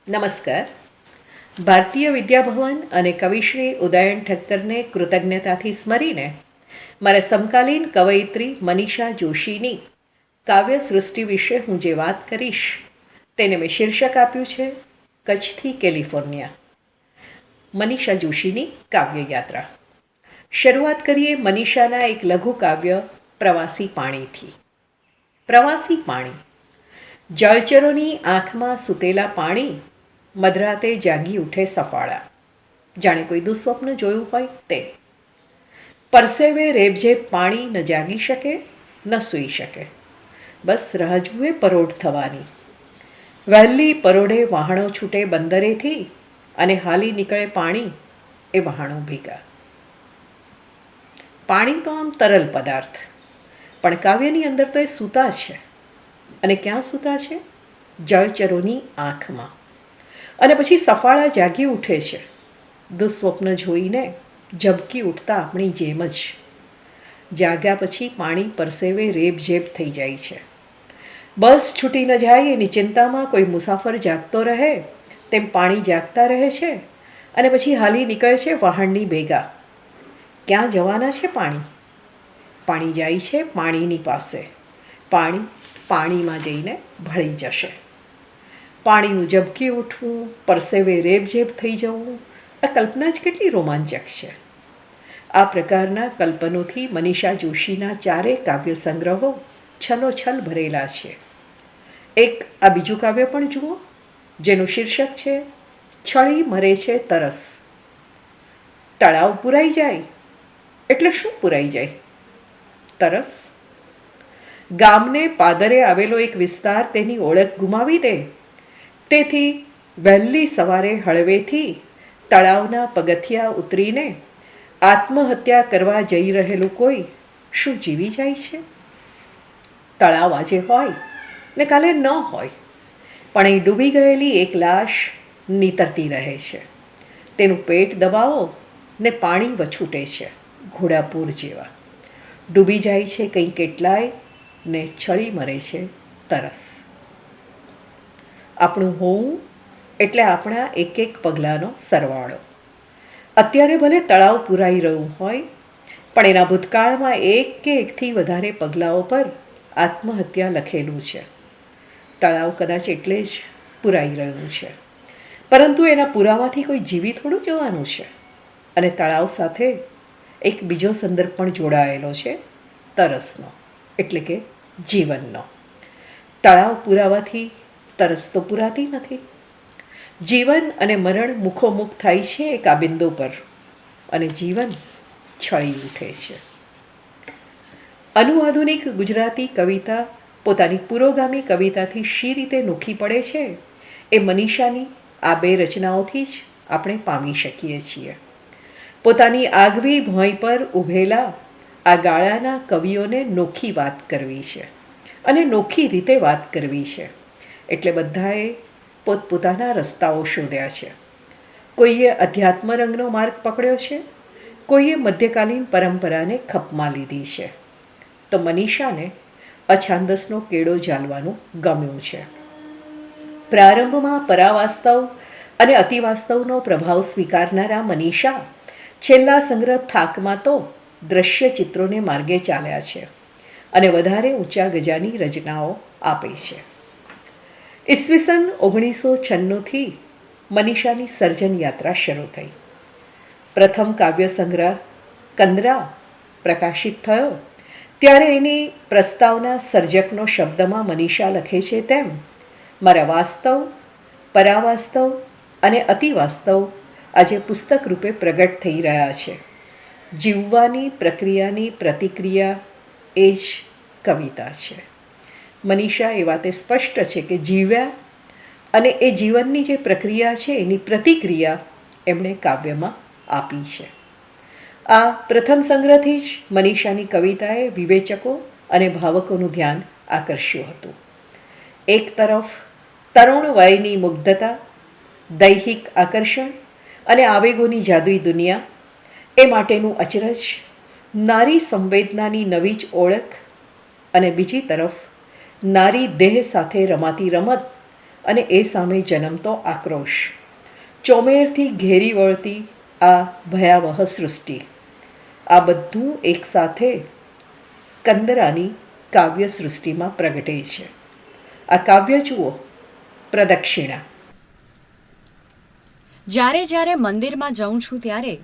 નમસ્કાર. ભારતીય વિદ્યાભવન અને કવિશ્રી ઉદયન ઠક્કરને કૃતજ્ઞતાથી સ્મરીને મારા સમકાલીન કવયિત્રી મનીષા જોશીની કાવ્ય સૃષ્ટિ વિશે હું જે વાત કરીશ તેને મેં શીર્ષક આપ્યું છે કચ્છથી કેલિફોર્નિયા. મનીષા જોશીની કાવ્ય યાત્રા. શરૂઆત કરીએ મનીષાના એક લઘુ કાવ્ય પ્રવાસી પાણીથી. પ્રવાસી પાણી. જળચરોની આંખમાં સૂતેલા પાણી મધરાતે જાગી ઉઠે સફાળા. જાણે કોઈ દુસ્વપ્ન જોયું હોય તે. પરસેવે રેબઝેબ પાણી ન જાગી શકે ન સૂઈ શકે, બસ રાહ જુએ પરોઢ થવાની. વહેલી પરોઢે વહાણો છૂટે બંદરેથી અને હાલી નીકળે પાણી એ વહાણો ભેગા. પાણી તો આમ તરલ પદાર્થ, પણ કાવ્યની અંદર તો એ સૂતા છે. અને ક્યાં સૂતા છે? જળચરોની આંખમાં. અને પછી સફાળા જાગી ઉઠે છે, દુસ્વપ્ન જોઈને ઝબકી ઉઠતા આપણી જેમ જ. જાગ્યા પછી પાણી પરસેવે રેબઝેબ થઈ જાય છે. બસ છૂટી ન જાય એની ચિંતામાં કોઈ મુસાફર જાગતો રહે તેમ પાણી જાગતા રહે છે અને પછી હાલી નીકળે છે વહાણની ભેગા. ક્યાં જવાના છે પાણી? પાણી જાય છે પાણીની પાસે. પાણી પાણીમાં જઈને ભળી જશે. પાણીનું ઝબકી ઉઠવું, પરસેવે રેબઝેબ થઈ જવું, આ કલ્પના જ કેટલી રોમાંચક છે. આ પ્રકારના કલ્પનોથી મનીષા જોશીના ચારેય કાવ્ય સંગ્રહો છલોછલ ભરેલા છે. એક આ બીજું કાવ્ય પણ જુઓ, જેનું શીર્ષક છે છળી મરે છે તરસ. તળાવ પુરાઈ જાય એટલે શું પુરાઈ જાય? તરસ. ગામને પાદરે આવેલો એક વિસ્તાર તેની ઓળખ ગુમાવી દે, તેથી વહેલી સવારે હળવેથી તળાવના પગથિયા ઉતરીને આત્મહત્યા કરવા જઈ રહેલું કોઈ શું જીવી જાય છે? તળાવ આજે હોય ને કાલે ન હોય, પણ એ ડૂબી ગયેલી એક લાશ નીતરતી રહે છે. તેનું પેટ દબાવો ને પાણી વછૂટે છે ઘોડાપૂર જેવા. ડૂબી જાય છે કંઈ કેટલાય ને છળી મરે છે તરસ. આપણું હોવું એટલે આપણા એક એક પગલાંનો સરવાળો. અત્યારે ભલે તળાવ પુરાઈ રહ્યું હોય, પણ એના ભૂતકાળમાં એક કે એકથી વધારે પગલાઓ પર આત્મહત્યા લખેલું છે. તળાવ કદાચ એટલે જ પુરાઈ રહ્યું છે, પરંતુ એના પુરાવાથી કોઈ જીવી થોડું જવાનું છે. અને તળાવ સાથે એક બીજો સંદર્ભ પણ જોડાયેલો છે, તરસનો, એટલે કે જીવનનો. તળાવ પુરાવાથી તરસ તો પુરાતી નથી. જીવન અને મરણ મુખોમુખ થાય છે એક આ બિંદુ પર, અને જીવન છળી ઉઠે છે. અનુઆધુનિક ગુજરાતી કવિતા પોતાની પુરોગામી કવિતાથી શી રીતે નોખી પડે છે એ મનીષાની આ બે રચનાઓથી જ આપણે પામી શકીએ છીએ. પોતાની આગવી ભોંય પર ઊભેલા આ ગાળાના કવિઓને નોખી વાત કરવી છે, અને નોખી રીતે વાત કરવી છે. એટલે બધાએ પોતપોતાના રસ્તાઓ શોધ્યા છે. કોઈએ અધ્યાત્મ રંગનો માર્ગ પકડ્યો છે, કોઈએ મધ્યકાલીન પરંપરાને ખપમાં લીધી છે. તો મનીષાને અછાંદસનો કેળો ઝાલવાનું ગમ્યું છે. પ્રારંભમાં પરાવાસ્તવ અને અતિવાસ્તવનો પ્રભાવ સ્વીકારનારા મનીષા છેલ્લા સંગ્રહ થાકમાં તો દ્રશ્ય ચિત્રોને માર્ગે ચાલ્યા છે અને વધારે ઊંચા ગજાની રચનાઓ આપે છે. ઈસવીસન 1996થી મનીષાની સર્જન યાત્રા શરૂ થઈ. પ્રથમ કાવ્ય સંગ્રહ કંદરા પ્રકાશિત થયો ત્યારે એની પ્રસ્તાવના સર્જકનો શબ્દમાં મનીષા લખે છે તેમ, મારા વાસ્તવ, પરાવાસ્તવ અને અતિવાસ્તવ આજે પુસ્તક રૂપે પ્રગટ થઈ રહ્યા છે. જીવવાની પ્રક્રિયાની પ્રતિક્રિયા એ જ કવિતા છે. મનીષા એ વાતે સ્પષ્ટ છે કે જીવ્યા અને એ જીવનની જે પ્રક્રિયા છે એની પ્રતિક્રિયા એમણે કાવ્યમાં આપી છે. આ પ્રથમ સંગ્રહથી જ મનીષાની કવિતાએ વિવેચકો અને ભાવકોનું ધ્યાન આકર્ષ્યું હતું. એક તરફ તરુણ વયની મુગ્ધતા, દૈહિક આકર્ષણ અને આવેગોની જાદુઈ દુનિયા, એ માટેનું અચરજ, નારી સંવેદનાની નવી જ ઓળખ, અને બીજી તરફ નારી દેહ સાથે રમાતી રમત અને એ સામે જન્મતો આક્રોશ, ચોમેરથી ઘેરી વળતી આ ભયાવહ સૃષ્ટિ, આ બધું એકસાથે કંદરાની કાવ્ય સૃષ્ટિમાં પ્રગટે છે. આ કાવ્ય જુઓ, પ્રદક્ષિણા. જ્યારે જ્યારે મંદિરમાં જાઉં છું ત્યારે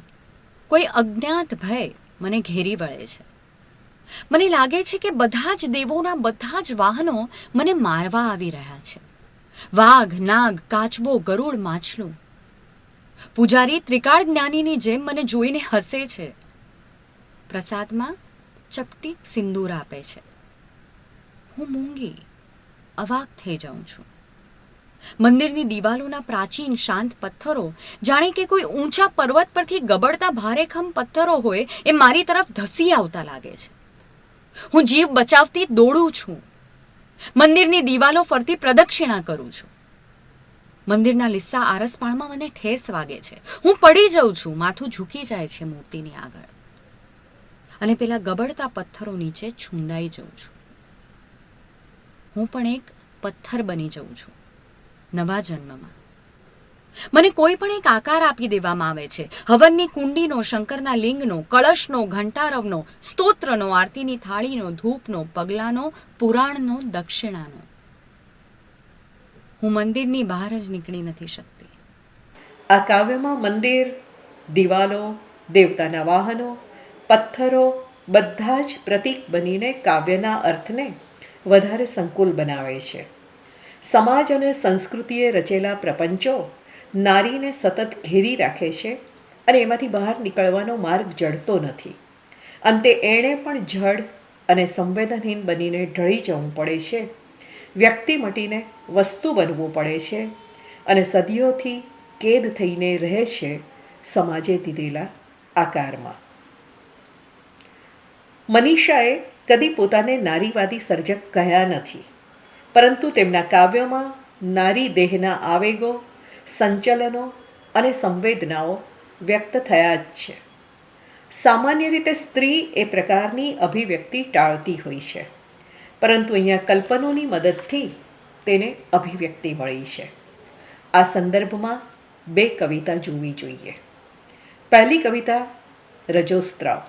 કોઈ અજ્ઞાત ભય મને ઘેરી વળે છે. મને લાગે છે કે બધા જ દેવોના બધા જ વાહનો મને મારવા આવી રહ્યા છે. વાઘ, નાગ, કાચબો, ગરુડ, માછલું. પૂજારી ત્રિકાળ જ્ઞાનીની જેમ મને જોઈને હસે છે. પ્રસાદમાં ચપટી સિંદૂર આપે છે. હું મૂંગી અવાક થઈ જાઉં છું. મંદિરની દિવાલોના પ્રાચીન શાંત પથ્થરો જાણે કે કોઈ ઊંચા પર્વત પરથી ગબડતા ભારેખમ પથ્થરો હોય એ મારી તરફ ધસી આવતા લાગે છે. હું જીવ બચાવતી દોડું છું. મંદિરની દિવાલો ફરતી પ્રદક્ષિણા કરું છું. મંદિરના લીસ્સા આરસપાળમાં મને ઠેસ વાગે છે. હું પડી જાઉં છું. માથું ઝૂકી જાય છે મૂર્તિની આગળ અને પેલા ગબડતા પથ્થરો નીચે છુંદાઈ જઉં છું. હું પણ એક પથ્થર બની જઉં છું નવા જન્મમાં. મને કોઈ પણ એક આકાર આપી દેવામાં આવે છે. હવનની કુંડીનો, શંકરના લિંગનો, કળશનો, ઘંટારવનો, સ્તોત્રનો, આરતીની થાળીનો, ધૂપનો, પગલાનો, પુરાણનો, દક્ષિણાનો. હું મંદિરની બહાર જ નીકળી નથી શકતી. આ કાવ્યમાં મંદિર, દિવાલો, દેવતાના વાહનો, પથ્થરો બધા જ પ્રતીક બનીને કાવ્યના અર્થને વધારે સંકુલ બનાવે છે. સમાજ અને સંસ્કૃતિએ રચેલા પ્રપંચો નારીને સતત ઘેરી રાખે છે અને એમાંથી બહાર નીકળવાનો માર્ગ જડતો નથી. અંતે એણે પણ જડ અને સંવેદનહીન બનીને ઢળી જવું પડે છે. વ્યક્તિ મટીને વસ્તુ બનવું પડે છે અને સદીઓથી કેદ થઈને રહે છે સમાજે દીધેલા આકારમાં. મનીષાએ કદી પોતાને નારીવાદી સર્જક કહ્યા નથી, પરંતુ તેમના કાવ્યોમાં નારી દેહના આવેગો, સંચલનો અને સંવેદનાઓ વ્યક્ત થયા જ છે. સામાન્ય રીતે સ્ત્રી એ પ્રકારની અભિવ્યક્તિ ટાળતી હોય છે, પરંતુ અહીંયા કલ્પનોની મદદથી તેને અભિવ્યક્તિ મળી છે. આ સંદર્ભમાં બે કવિતા જોવી જોઈએ. પહેલી કવિતા રજોસ્ત્રાવ.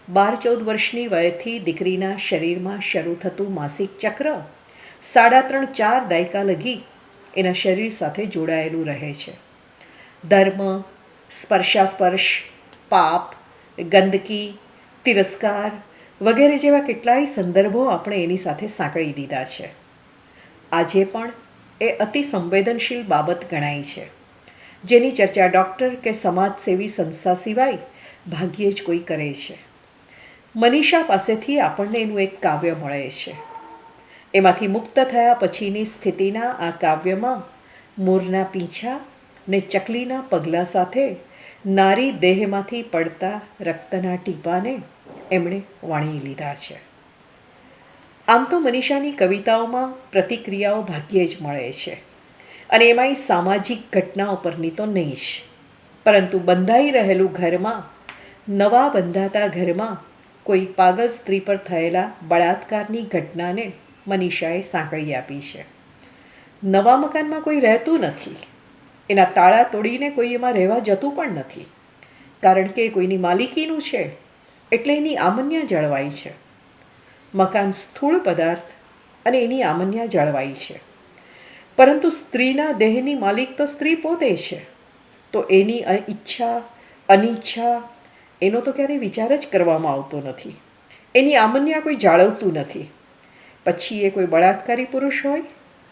12-14 વર્ષની વયથી દીકરીના શરીરમાં શરૂ થતું માસિક ચક્ર 3.5-4 દાયકા લગી એના શરીર સાથે જોડાયેલું રહે છે. ધર્મ, સ્પર્શાસ્પર્શ, પાપ, ગંદકી, તિરસ્કાર વગેરે જેવા કેટલાય સંદર્ભો આપણે એની સાથે સાંકળી દીધા છે. આજે પણ એ અતિ સંવેદનશીલ બાબત ગણાય છે, જેની ચર્ચા ડૉક્ટર કે સમાજસેવી સંસ્થા સિવાય ભાગ્યે જ કોઈ કરે છે. મનીષા પાસેથી આપણને એનું એક કાવ્ય મળે છે. એમાંથી મુક્ત થયા પછીની સ્થિતિના આ કાવ્યમાં મોરના પીંછા ને ચકલીના પગલાં સાથે નારી દેહમાંથી પડતા રક્તના ટીપાને એમણે વાણી લીધા છે. આમ તો મનીષાની કવિતાઓમાં પ્રતિક્રિયાઓ ભાગ્યે જ મળે છે, અને એમાંય સામાજિક ઘટનાઓ પરની તો નહીં જ, પરંતુ બંધાઈ રહેલું ઘરમાં, નવા બંધાતા ઘરમાં કોઈ પાગલ સ્ત્રી પર થયેલા બળાત્કારની ઘટનાને મનીષાએ સાંકળી આપી છે. નવા મકાનમાં કોઈ રહેતું નથી, એના તાળા તોડીને કોઈ એમાં રહેવા જતું પણ નથી, કારણ કે કોઈની માલિકીનું છે એટલે એની આમન્યા જળવાઈ છે. મકાન સ્થૂળ પદાર્થ અને એની આમન્યા જળવાઈ છે, પરંતુ સ્ત્રીના દેહની માલિક તો સ્ત્રી પોતે છે, તો એની ઈચ્છા અનિચ્છા એનો તો ક્યારેય વિચાર જ કરવામાં આવતો નથી. એની આમન્યા કોઈ જાળવતું નથી. પછી એ કોઈ બળાત્કારી પુરુષ હોય,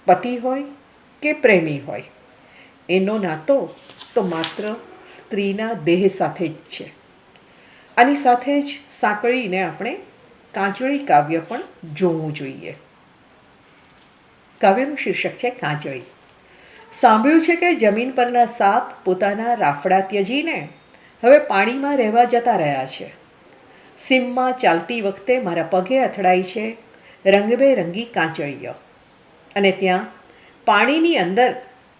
પતિ હોય કે પ્રેમી હોય, એનો નાતો તો માત્ર સ્ત્રીના દેહ સાથે જ છે. આની સાથે જ સાંકળીને આપણે કાંચળી કાવ્ય પણ જોવું જોઈએ. કાવ્યનું શીર્ષક છે કાંચળી. સાંભળ્યું છે કે જમીન પરના સાપ પોતાના રાફડા ત્યજીને હવે પાણીમાં રહેવા જતા રહ્યા છે. સીમમાં ચાલતી વખતે મારા પગે અથડાઈ છે રંગબેરંગી કાંચળીઓ, અને ત્યાં પાણીની અંદર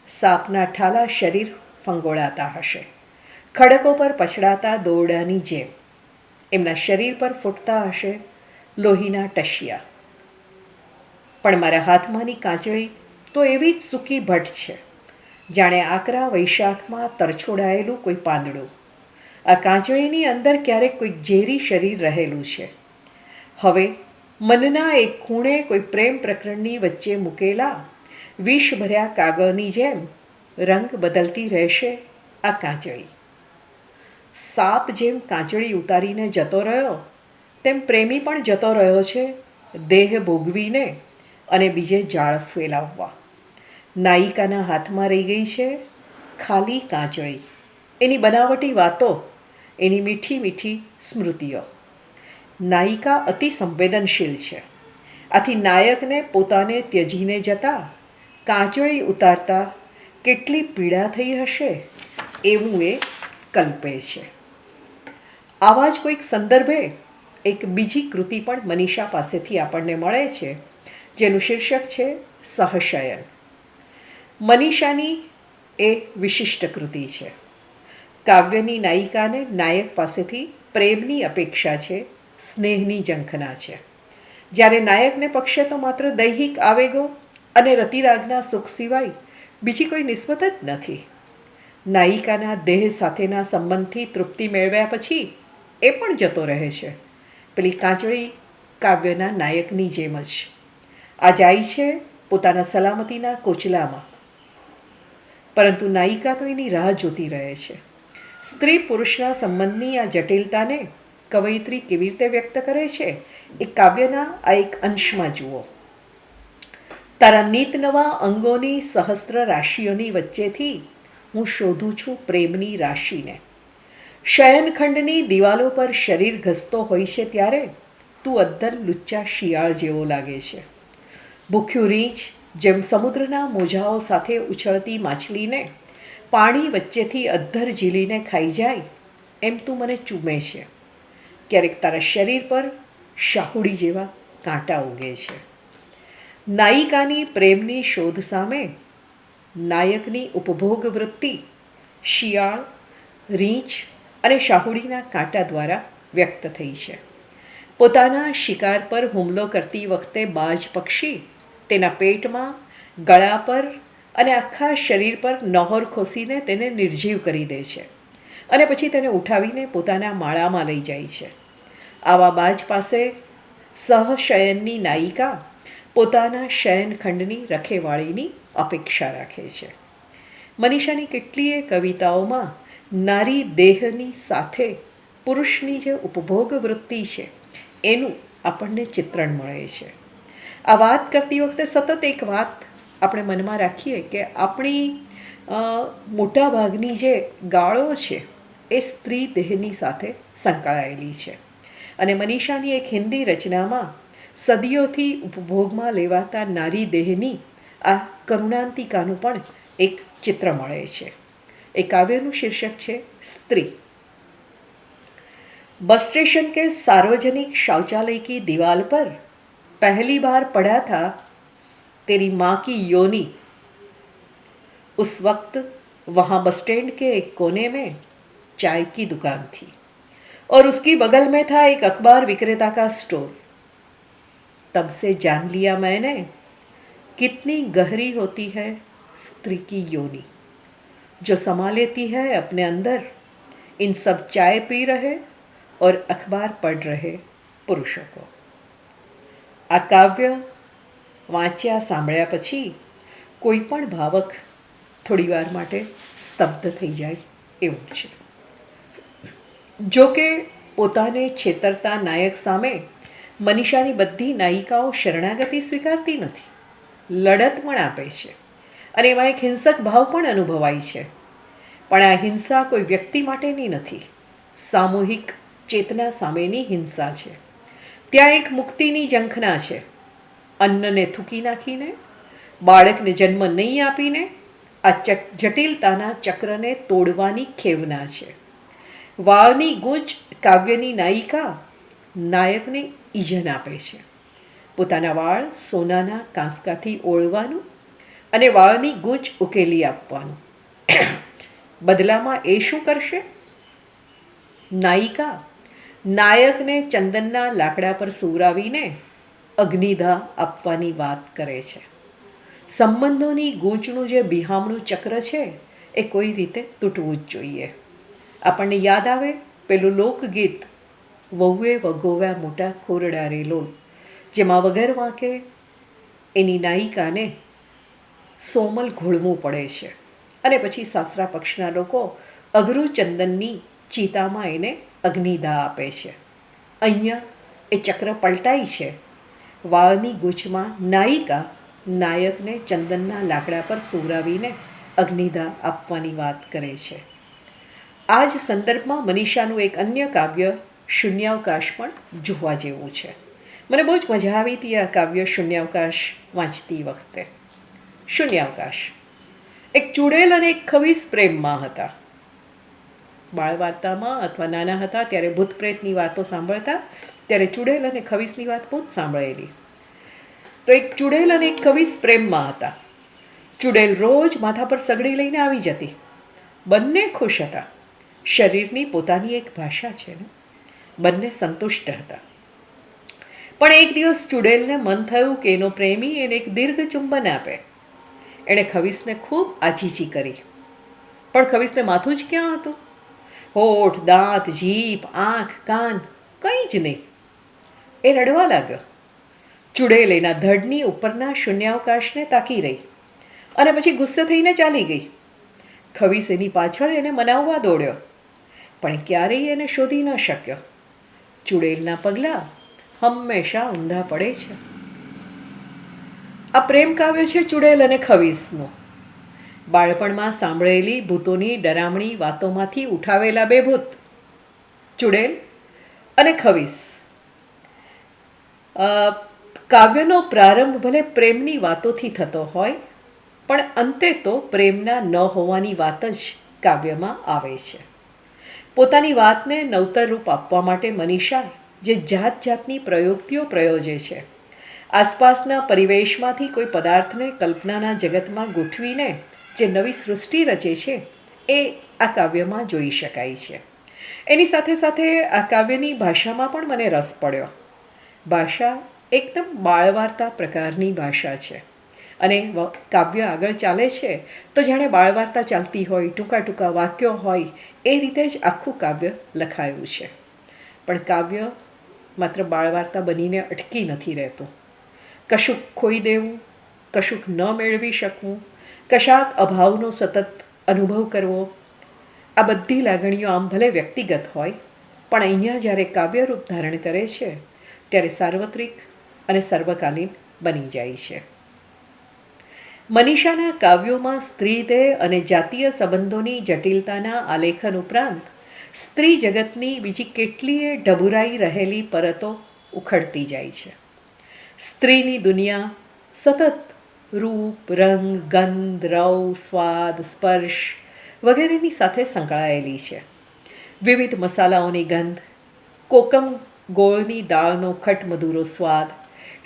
સાપના ઠાલા શરીર ફંગોળાતા હશે, ખડકો પર પછડાતા દોરડાની જેમ. એમના શરીર પર ફૂટતા હશે લોહીના ટશિયા. પણ મારા હાથમાંની કાંચળી તો એવી જ સૂકી ભટ્ટ છે, જાણે આકરા વૈશાખમાં તરછોડાયેલું કોઈ પાંદડું. આ કાંચળીની અંદર ક્યારેક કોઈક ઝેરી શરીર રહેલું છે. હવે મનના એક ખૂણે કોઈ પ્રેમ પ્રકરણની વચ્ચે મૂકેલા વિષ ભર્યા કાગળની જેમ રંગ બદલતી રહેશે આ કાંચળી. સાપ જેમ કાંચળી ઉતારીને જતો રહ્યો, તેમ પ્રેમી પણ જતો રહ્યો છે દેહ ભોગવીને અને બીજે જાળ ફેલાવવા. નાયિકાના હાથમાં રહી ગઈ છે ખાલી કાંચળી, એની બનાવટી વાતો, એની મીઠી મીઠી સ્મૃતિઓ. નાયિકા અતિ સંવેદનશીલ છે, આથી નાયકને પોતાને ત્યજીને જતા કાંચળી ઉતારતા કેટલી પીડા થઈ હશે એવું એ કલ્પે છે. આવા જ કોઈક સંદર્ભે એક બીજી કૃતિ પણ મનીષા પાસેથી આપણને મળે છે, જેનું શીર્ષક છે સહશયન. મનીષાની એ વિશિષ્ટ કૃતિ છે. કાવ્યની નાયિકાને નાયક પાસેથી પ્રેમની અપેક્ષા છે, સ્નેહની ઝંખના છે, જ્યારે નાયકને પક્ષે તો માત્ર દૈહિક આવેગો અને રતિરાગના સુખ સિવાય બીજી કોઈ નિસ્બત જ નથી. નાયિકાના દેહ સાથેના સંબંધથી તૃપ્તિ મેળવ્યા પછી એ પણ જતો રહે છે, પેલી કાંચળી કાવ્યના નાયકની જેમ જ. આ જાય છે પોતાના સલામતીના કોચલામાં, પરંતુ નાયિકા તો એની રાહ જોતી રહે છે. સ્ત્રી પુરુષના સંબંધની આ જટિલતાને કવયિત્રી કેવી રીતે વ્યક્ત કરે છે એ કાવ્યના આ એક અંશમાં જુઓ. તારા નીત નવા અંગોની સહસ્ત્ર રાશિઓની વચ્ચેથી હું શોધું છું પ્રેમની રાશિને. શયનખંડની દિવાલો પર શરીર ઘસતો હોય છે ત્યારે તું અદ્ધર લુચ્ચા શિયાળ જેવો લાગે છે. ભૂખ્યું રીંછ જેમ સમુદ્રના મોજાઓ સાથે ઉછળતી માછલીને પાણી વચ્ચેથી અદ્ધર ઝીલીને ખાઈ જાય એમ તું મને ચૂમે છે. ક્યારેક તારા શરીર પર શાહુડી જેવા કાંટા ઉગે છે. નાયિકાની પ્રેમની શોધ સામે નાયકની ઉપભોગ વૃત્તિ શિયાળ, રીંછ અને શાહુડીના કાંટા દ્વારા વ્યક્ત થઈ છે. પોતાના શિકાર પર હુમલો કરતી વખતે બાજ પક્ષી તેના પેટમાં, ગળા પર અને આખા શરીર પર નહોર ખોસીને તેને નિર્જીવ કરી દે છે અને પછી તેને ઉઠાવીને પોતાના માળામાં લઈ જાય છે. આવા બાજ પાસે સહશયનની નાયિકા પોતાના શયનખંડની રખેવાળીની અપેક્ષા રાખે છે. મનીષાની કેટલીય કવિતાઓમાં નારી દેહની સાથે પુરુષની જે ઉપભોગ વૃત્તિ છે એનું આપણને ચિત્રણ મળે છે. આ વાત કરતી વખતે સતત એક વાત આપણે મનમાં રાખીએ કે આપણી મોટાભાગની જે ગાળો છે એ સ્ત્રી દેહની સાથે સંકળાયેલી છે. અને મનીષાની એક હિન્દી રચનામાં સદીઓથી ઉપભોગમાં લેવાતા નારી દેહની આ કરુણાંતિકાનું પણ એક ચિત્ર મળે છે. એ કાવ્યનું શીર્ષક છે સ્ત્રી. बस स्टेशन के सार्वजनिक शौचालय की दीवार पर पहली बार पढ़ा था तेरी माँ की योनी. उस वक्त वहाँ बस स्टैंड के एक कोने में चाय की दुकान थी और उसकी बगल में था एक अखबार विक्रेता का स्टोर. तब से जान लिया मैंने कितनी गहरी होती है स्त्री की योनी, जो समा लेती है अपने अंदर इन सब चाय पी रहे और अखबार पढ़ रहे पुरुषों को. આ કાવ્ય વાંચ્યા સાંભળ્યા પછી કોઈ પણ ભાવક થોડીવાર માટે સ્તબ્ધ થઈ જાય એવું છે. જો કે પોતાને છેતરતા નાયક સામે મનીષાની બધી નાયિકાઓ શરણાગતિ સ્વીકારતી નથી, લડત પણ આપે છે અને એમાં એક હિંસક ભાવ પણ અનુભવાય છે. પણ આ હિંસા કોઈ વ્યક્તિ માટેની નથી, સામૂહિક ચેતના સામેની હિંસા છે. ત્યાં એક મુક્તિની ઝંખના છે. અન્નને થૂકી નાખીને, બાળકને જન્મ નહીં આપીને આ જટિલતાના ચક્રને તોડવાની ખેવના છે. વાળની ગૂંચ કાવ્યની નાયિકા નાયકને ઈજન આપે છે. પોતાના વાળ સોનાના કાંસકાથી ઓળવાનું અને વાળની ગૂંચ ઉકેલી આપવાનું. બદલામાં એ શું કરશે? નાયિકા નાયકને ચંદનના લાકડા પર સુવરાવીને અગ્નિદાહ આપવાની વાત કરે છે. સંબંધોની ગૂંચનું જે બિહામણું ચક્ર છે એ કોઈ રીતે તૂટવું જ જોઈએ. આપણને યાદ આવે પેલું લોકગીત વહુએ વગોવ્યા મોટા ખોરડા રે લોલ, જેમાં વગર વાંકે એની નાયિકાને સોમલ ઘોળવું પડે છે અને પછી સાસરા પક્ષના લોકો અઘરું ચંદનની ચિતામાં એને અગ્નિદાહ આપે છે. અહીંયા એ ચક્ર પલટાય છે. વાળની ગૂંચમાં નાયિકા નાયકને ચંદનના લાકડા પર સુવરાવીને અગ્નિદાહ આપવાની વાત કરે છે. આ જ સંદર્ભમાં મનીષાનું એક અન્ય કાવ્ય શૂન્યાવકાશ પણ જોવા જેવું છે. મને બહુ જ મજા આવી હતી આ કાવ્ય શૂન્યાવકાશ વાંચતી વખતે. શૂન્યાવકાશ એક ચૂડેલ અને એક ખવીસ પ્રેમમાં હતા. બાળ વાર્તામાં અથવા નાના હતા ત્યારે ભૂત પ્રેતની વાતો સાંભળતા ત્યારે ચૂડેલ અને ખવીસની વાત બહુ જ સાંભળેલી. તો એક ચૂડેલ અને એક ખવીસ પ્રેમમાં હતા. ચૂડેલ રોજ માથા પર સગડી લઈને આવી જતી. બંને ખુશ હતા. શરીરની પોતાની એક ભાષા છે ને, બંને સંતુષ્ટ હતા. પણ એક દિવસ ચૂડેલને મન થયું કે એનો પ્રેમી એને એક દીર્ઘ ચુંબન આપે. એણે ખવીસને ખૂબ આજીજી કરી, પણ ખવીસને માથું જ ક્યાં હતું? હોઠ, દાંત, જીભ, આંખ, કાન કંઈ જ નહીં. એ રડવા લાગ્યો. ચૂડેલ એના ધડની ઉપરના શૂન્યાવકાશને તાકી રહી અને પછી ગુસ્સે થઈને ચાલી ગઈ. ખવીસ એની પાછળ એને મનાવવા દોડ્યો, પણ ક્યારેય એને શોધી ન શક્યો. ચૂડેલના પગલાં હંમેશા ઊંધા પડે છે. આ પ્રેમ કાવ્ય છે ચૂડેલ અને ખવીસનું. બાળપણમાં સાંભળેલી ભૂતોની ડરામણી વાતોમાંથી ઉઠાવેલા બે ભૂત, ચૂડેલ અને ખવીસ. કાવ્યનો પ્રારંભ ભલે પ્રેમની વાતોથી થતો હોય, પણ અંતે તો પ્રેમના ન હોવાની વાત જ કાવ્યમાં આવે છે. પોતાની વાતને નવતર રૂપ આપવા માટે મનીષા જે જાત જાતની પ્રયોગતિઓ પ્રયોજે છે, આસપાસના પરિવેશમાંથી કોઈ પદાર્થને કલ્પનાના જગતમાં ગોઠવીને જે નવી સૃષ્ટિ રચે છે એ આ કાવ્યમાં જોઈ શકાય છે. એની સાથે સાથે આ કાવ્યની ભાષામાં પણ મને રસ પડ્યો. ભાષા એકદમ બાળવાર્તા પ્રકારની ભાષા છે અને કાવ્ય આગળ ચાલે છે તો જાણે બાળવાર્તા ચાલતી હોય, ટૂંકા ટૂંકા વાક્યો હોય એ રીતે જ આખું કાવ્ય લખાયું છે. પણ કાવ્ય માત્ર બાળવાર્તા બનીને અટકી નથી રહેતું. કશુંક ખોઈ દેવું, કશુંક ન મેળવી શકવું, કશાક અભાવનો સતત અનુભવ કરવો, આ બધી લાગણીઓ આમ ભલે વ્યક્તિગત હોય, પણ અહીંયા જ્યારે કાવ્ય રૂપ ધારણ કરે છે ત્યારે સાર્વત્રિક અને સર્વકાલીન બની જાય છે. મનીષાના કાવ્યોમાં સ્ત્રીદેહ અને જાતીય સંબંધોની જટિલતાના આલેખન ઉપરાંત સ્ત્રી જગતની બીજી કેટલીય ઢબુરાઈ રહેલી પરતો ઉખડતી જાય છે. સ્ત્રીની દુનિયા સતત રૂપ, રંગ, ગંધ, રવ, સ્વાદ, સ્પર્શ વગેરેની સાથે સંકળાયેલી છે. વિવિધ મસાલાઓની ગંધ, કોકમ ગોળની દાળનો ખટમધુરો સ્વાદ,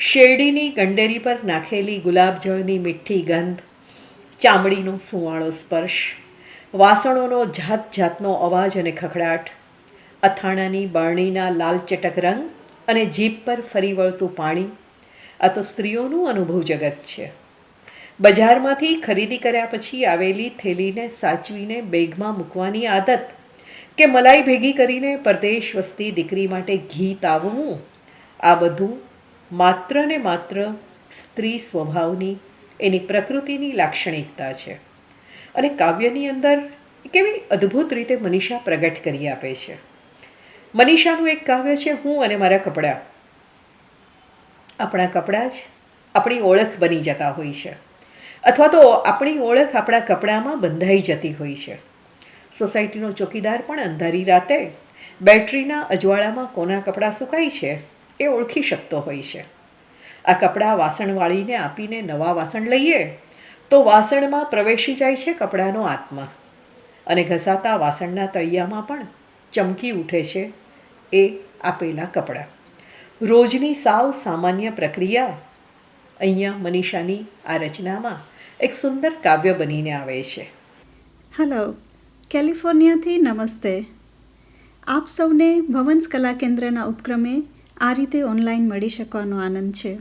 શેરડીની ગંડેરી પર નાખેલી ગુલાબજળની મીઠી ગંધ, ચામડીનો સુંવાળો સ્પર્શ, વાસણોનો જાત જાતનો અવાજ અને ખખડાટ, અથાણાની બરણીના લાલ ચટક રંગ અને જીભ પર ફરી વળતું પાણી, આ તો સ્ત્રીઓનું અનુભવ જગત છે. બજારમાંથી ખરીદી કર્યા પછી આવેલી થેલીને સાચવીને બેગમાં મૂકવાની આદત કે મલાઈ ભેગી કરીને પરદેશ વસતી દીકરી માટે ઘી તાવવું, આ બધું માત્ર ને માત્ર સ્ત્રી સ્વભાવની, એની પ્રકૃતિની લાક્ષણિકતા છે. અને કાવ્યની અંદર કેવી અદ્ભુત રીતે મનીષા પ્રગટ કરી આપે છે. મનીષાનું એક કાવ્ય છે હું અને મારા કપડાં. આપણા કપડાં જ આપણી ઓળખ બની જતા હોય છે, અથવા તો આપણી ઓળખ આપણા કપડામાં બંધાઈ જતી હોય છે. સોસાયટીનો ચોકીદાર પણ અંધારી રાતે બેટરીના અજવાળામાં કોના કપડાં સુકાય છે એ ઓળખી શકતો હોય છે. આ કપડાં વાસણવાળીને આપીને નવા વાસણ લઈએ તો વાસણમાં પ્રવેશી જાય છે કપડાનો આત્મા, અને ઘસાતા વાસણના તળિયામાં પણ ચમકી ઉઠે છે એ આપેલા કપડાં. રોજની સાવ સામાન્ય પ્રક્રિયા અહીંયા મનીષાની આ રચનામાં એક સુંદર કાવ્ય બનીને આવે છે. હેલો, કેલિફોર્નિયાથી નમસ્તે. આપ સૌને ભવન્સ કલા કેન્દ્રના ઉપક્રમે આ રીતે ઓનલાઈન મળી શકવાનો આનંદ છે.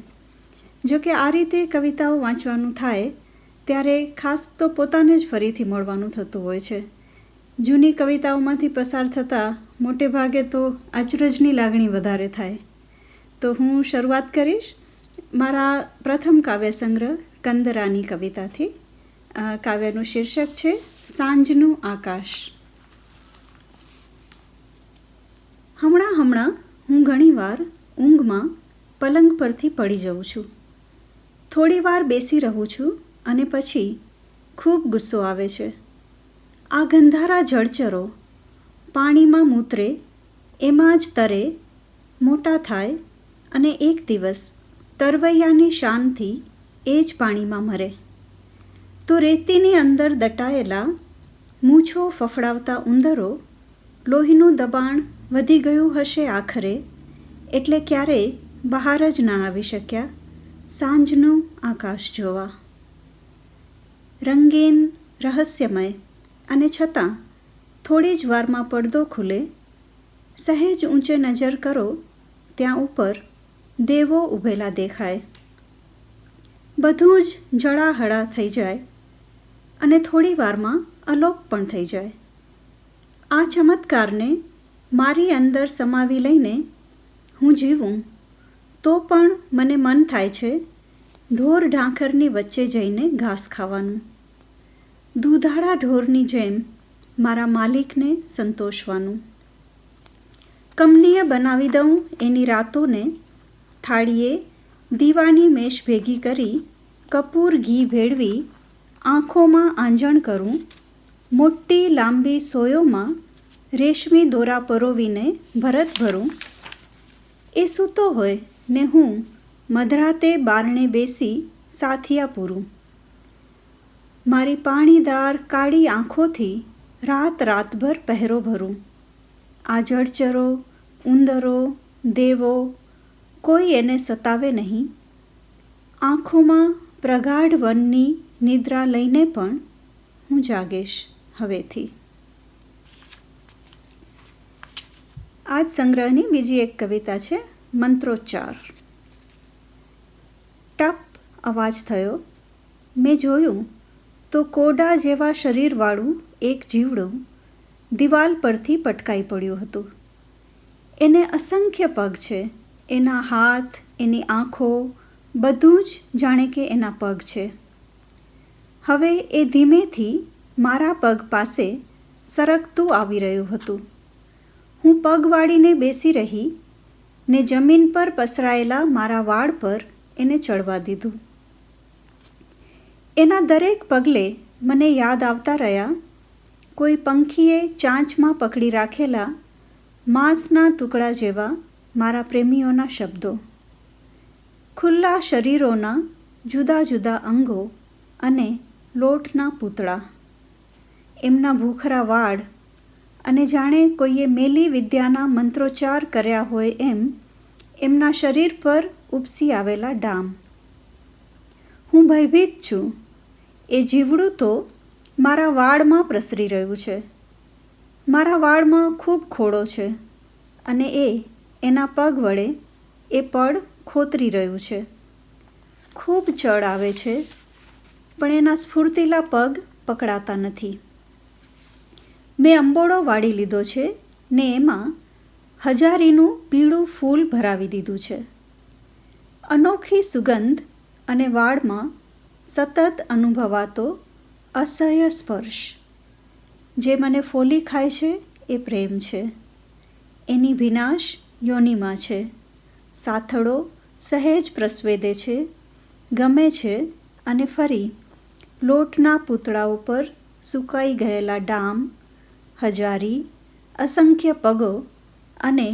જો કે આ રીતે કવિતાઓ વાંચવાનું થાય ત્યારે ખાસ તો પોતાને જ ફરીથી મળવાનું થતું હોય છે. જૂની કવિતાઓમાંથી પસાર થતાં મોટે ભાગે તો અચરજની લાગણી વધારે થાય. તો હું શરૂઆત કરીશ મારા પ્રથમ કાવ્ય સંગ્રહ કંદરાની કવિતાથી. કાવ્યનું શીર્ષક છે સાંજનું આકાશ. હમણાં હું ઘણીવાર ઊંઘમાં પલંગ પરથી પડી જાઉં છું. થોડી વાર બેસી રહું છું અને પછી ખૂબ ગુસ્સો આવે છે. આ ગંધારા જળચરો પાણીમાં મૂતરે, એમાં જ તરે, મોટા થાય અને એક દિવસ તરવૈયાની શાનથી એ જ પાણીમાં મરે. તો રેતીની અંદર દટાયેલા મૂછો ફફડાવતા ઉંદરો લોહીનું દબાણ વધી ગયું હશે આખરે, એટલે ક્યારેય બહાર જ ના આવી શક્યા સાંજનું આકાશ જોવા. રંગીન, રહસ્યમય અને છતાં થોડી જ વારમાં પડદો ખુલે. સહેજ ઊંચે નજર કરો ત્યાં ઉપર દેવો ઊભેલા દેખાય. બધું જ જળાહળા થઈ જાય અને થોડી વારમાં અલોપ પણ થઈ જાય. આ ચમત્કારને મારી અંદર સમાવી લઈને હું જીવું તો પણ મને મન થાય છે ઢોર ઢાંખરની વચ્ચે જઈને ઘાસ ખાવાનું, દૂધાળા ઢોરની જેમ મારા માલિકને સંતોષવાનું. કમનીય બનાવી દઉં એની રાતોને, થાળીએ દીવાની મેશ ભેગી કરી કપૂર ઘી ભેળવી આંખોમાં આંજણ કરું. મોટી લાંબી સોયોમાં રેશમી દોરા પરોવીને ભરત ભરું. એ સૂતો હોય ને હું મધરાતે બારણે બેસી સાથિયા પૂરું. મારી પાણીદાર કાળી આંખોથી રાતભર પહેરો ભરું. આ જળચરો, ઉંદરો, દેવો કોઈ એને સતાવે નહીં. આંખોમાં પ્રગાઢ વનની નિદ્રા લઈને પણ હું જાગીશ હવેથી. આ જ સંગ્રહની બીજી એક કવિતા છે મંત્રોચ્ચાર. ટપ અવાજ થયો. મેં જોયું તો કોડા જેવા શરીરવાળું એક જીવડું દિવાલ પરથી પટકાઈ પડ્યું હતું. એને અસંખ્ય પગ છે. એના હાથ, એની આંખો, બધું જ જાણે કે એના પગ છે. હવે એ ધીમેથી મારા પગ પાસે સરકતું આવી રહ્યું હતું. હું પગ વાળીને બેસી રહી ને જમીન પર પસરાયેલા મારા વાળ પર એને ચડવા દીધું. એના દરેક પગલે મને યાદ આવતા રહ્યા કોઈ પંખીએ ચાંચમાં પકડી રાખેલા માંસના ટુકડા જેવા મારા પ્રેમીઓના શબ્દો. ખુલ્લા શરીરોના જુદા જુદા અંગો અને લોટના પૂતળા. એમના ભૂખરા વાળ અને જાણે કોઈએ મેલી વિદ્યાના મંત્રોચ્ચાર કર્યા હોય એમ એમના શરીર પર ઉપસી આવેલા ડામ. હું ભયભીત છું. એ જીવડું તો મારા વાળમાં પ્રસરી રહ્યું છે. મારા વાળમાં ખૂબ ખોડો છે અને એ એના પગ વડે એ પડ ખોતરી રહ્યું છે. ખૂબ ચડ આવે છે પણ એના સ્ફૂર્તિલા પગ પકડાતા નથી. મેં અંબોડો વાળી લીધો છે ને એમાં હજારીનું પીળું ફૂલ ભરાવી દીધું છે. અનોખી સુગંધ અને વાળમાં સતત અનુભવાતો અસહ્ય સ્પર્શ. જે મને ફોલી ખાય છે એ પ્રેમ છે. એની ભીનાશ યોનિમાં છે. સાથળો સહેજ પ્રસ્વેદે છે, ગમે છે અને ફરી લોટના પૂતળા ઉપર સુકાઈ ગયેલા ડામ, હજારી, અસંખ્ય પગો અને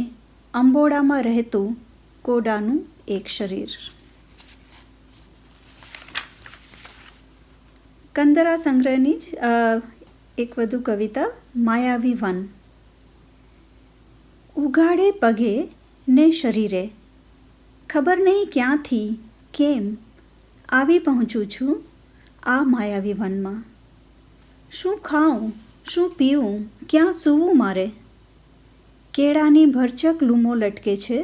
અંબોડામાં રહેતું કોડાનું એક શરીર. કંદરા સંગ્રહની જ એક વધુ કવિતા માયાવી વન. ઉઘાડે પગે ને શરીરે ખબર નહીં ક્યાંથી કેમ આવી પહોંચું છું આ માયાવી વનમાં. શું ખાઉં, શું પીવું, ક્યાં સૂવું મારે? કેળાની ભરચક લૂમો લટકે છે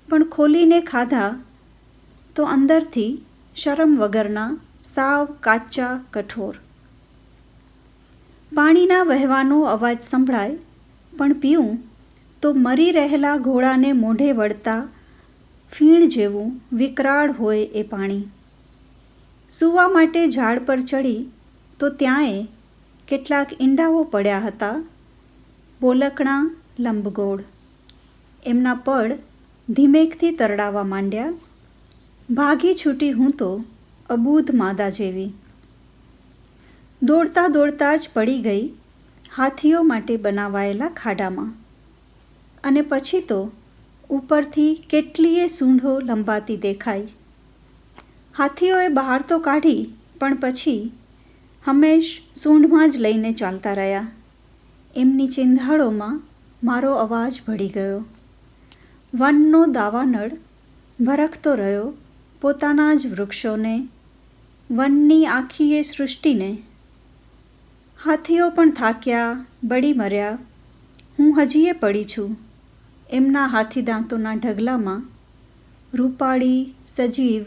પણ ખોલીને ખાધા તો અંદરથી શરમ વગરના, સાવ કાચા, કઠોર. પાણીના વહેવાનો અવાજ સંભળાય, પણ પીવું તો મરી રહેલા ઘોડાને મોઢે વળતા ફીણ જેવું વિકરાળ હોય એ પાણી. સૂવા માટે ઝાડ પર ચડી તો ત્યાંય કેટલાક ઈંડાઓ પડ્યા હતા, બોલકણા, લંબગોળ. એમના પડ ધીમેકથી તરડાવા માંડ્યા. ભાગી છૂટી હું તો અબૂધ માદા જેવી. દોડતા દોડતા જ પડી ગઈ હાથીઓ માટે બનાવાયેલા ખાડામાં. અને પછી તો ઉપરથી કેટલીય સૂંઢો લંબાતી દેખાઈ. હાથીઓએ બહાર તો કાઢી, પણ પછી હંમેશ સૂંઢમાં જ લઈને ચાલતા રહ્યા. એમની ચિંધાળોમાં મારો અવાજ ભળી ગયો. વનનો દાવાનળ ભરખતો રહ્યો પોતાના જ વૃક્ષોને, વનની આખીએ સૃષ્ટિને. હાથીઓ પણ થાક્યા, બળી મર્યા. હું હજીએ પડી છું એમના હાથી દાંતોના ઢગલામાં, રૂપાળી, સજીવ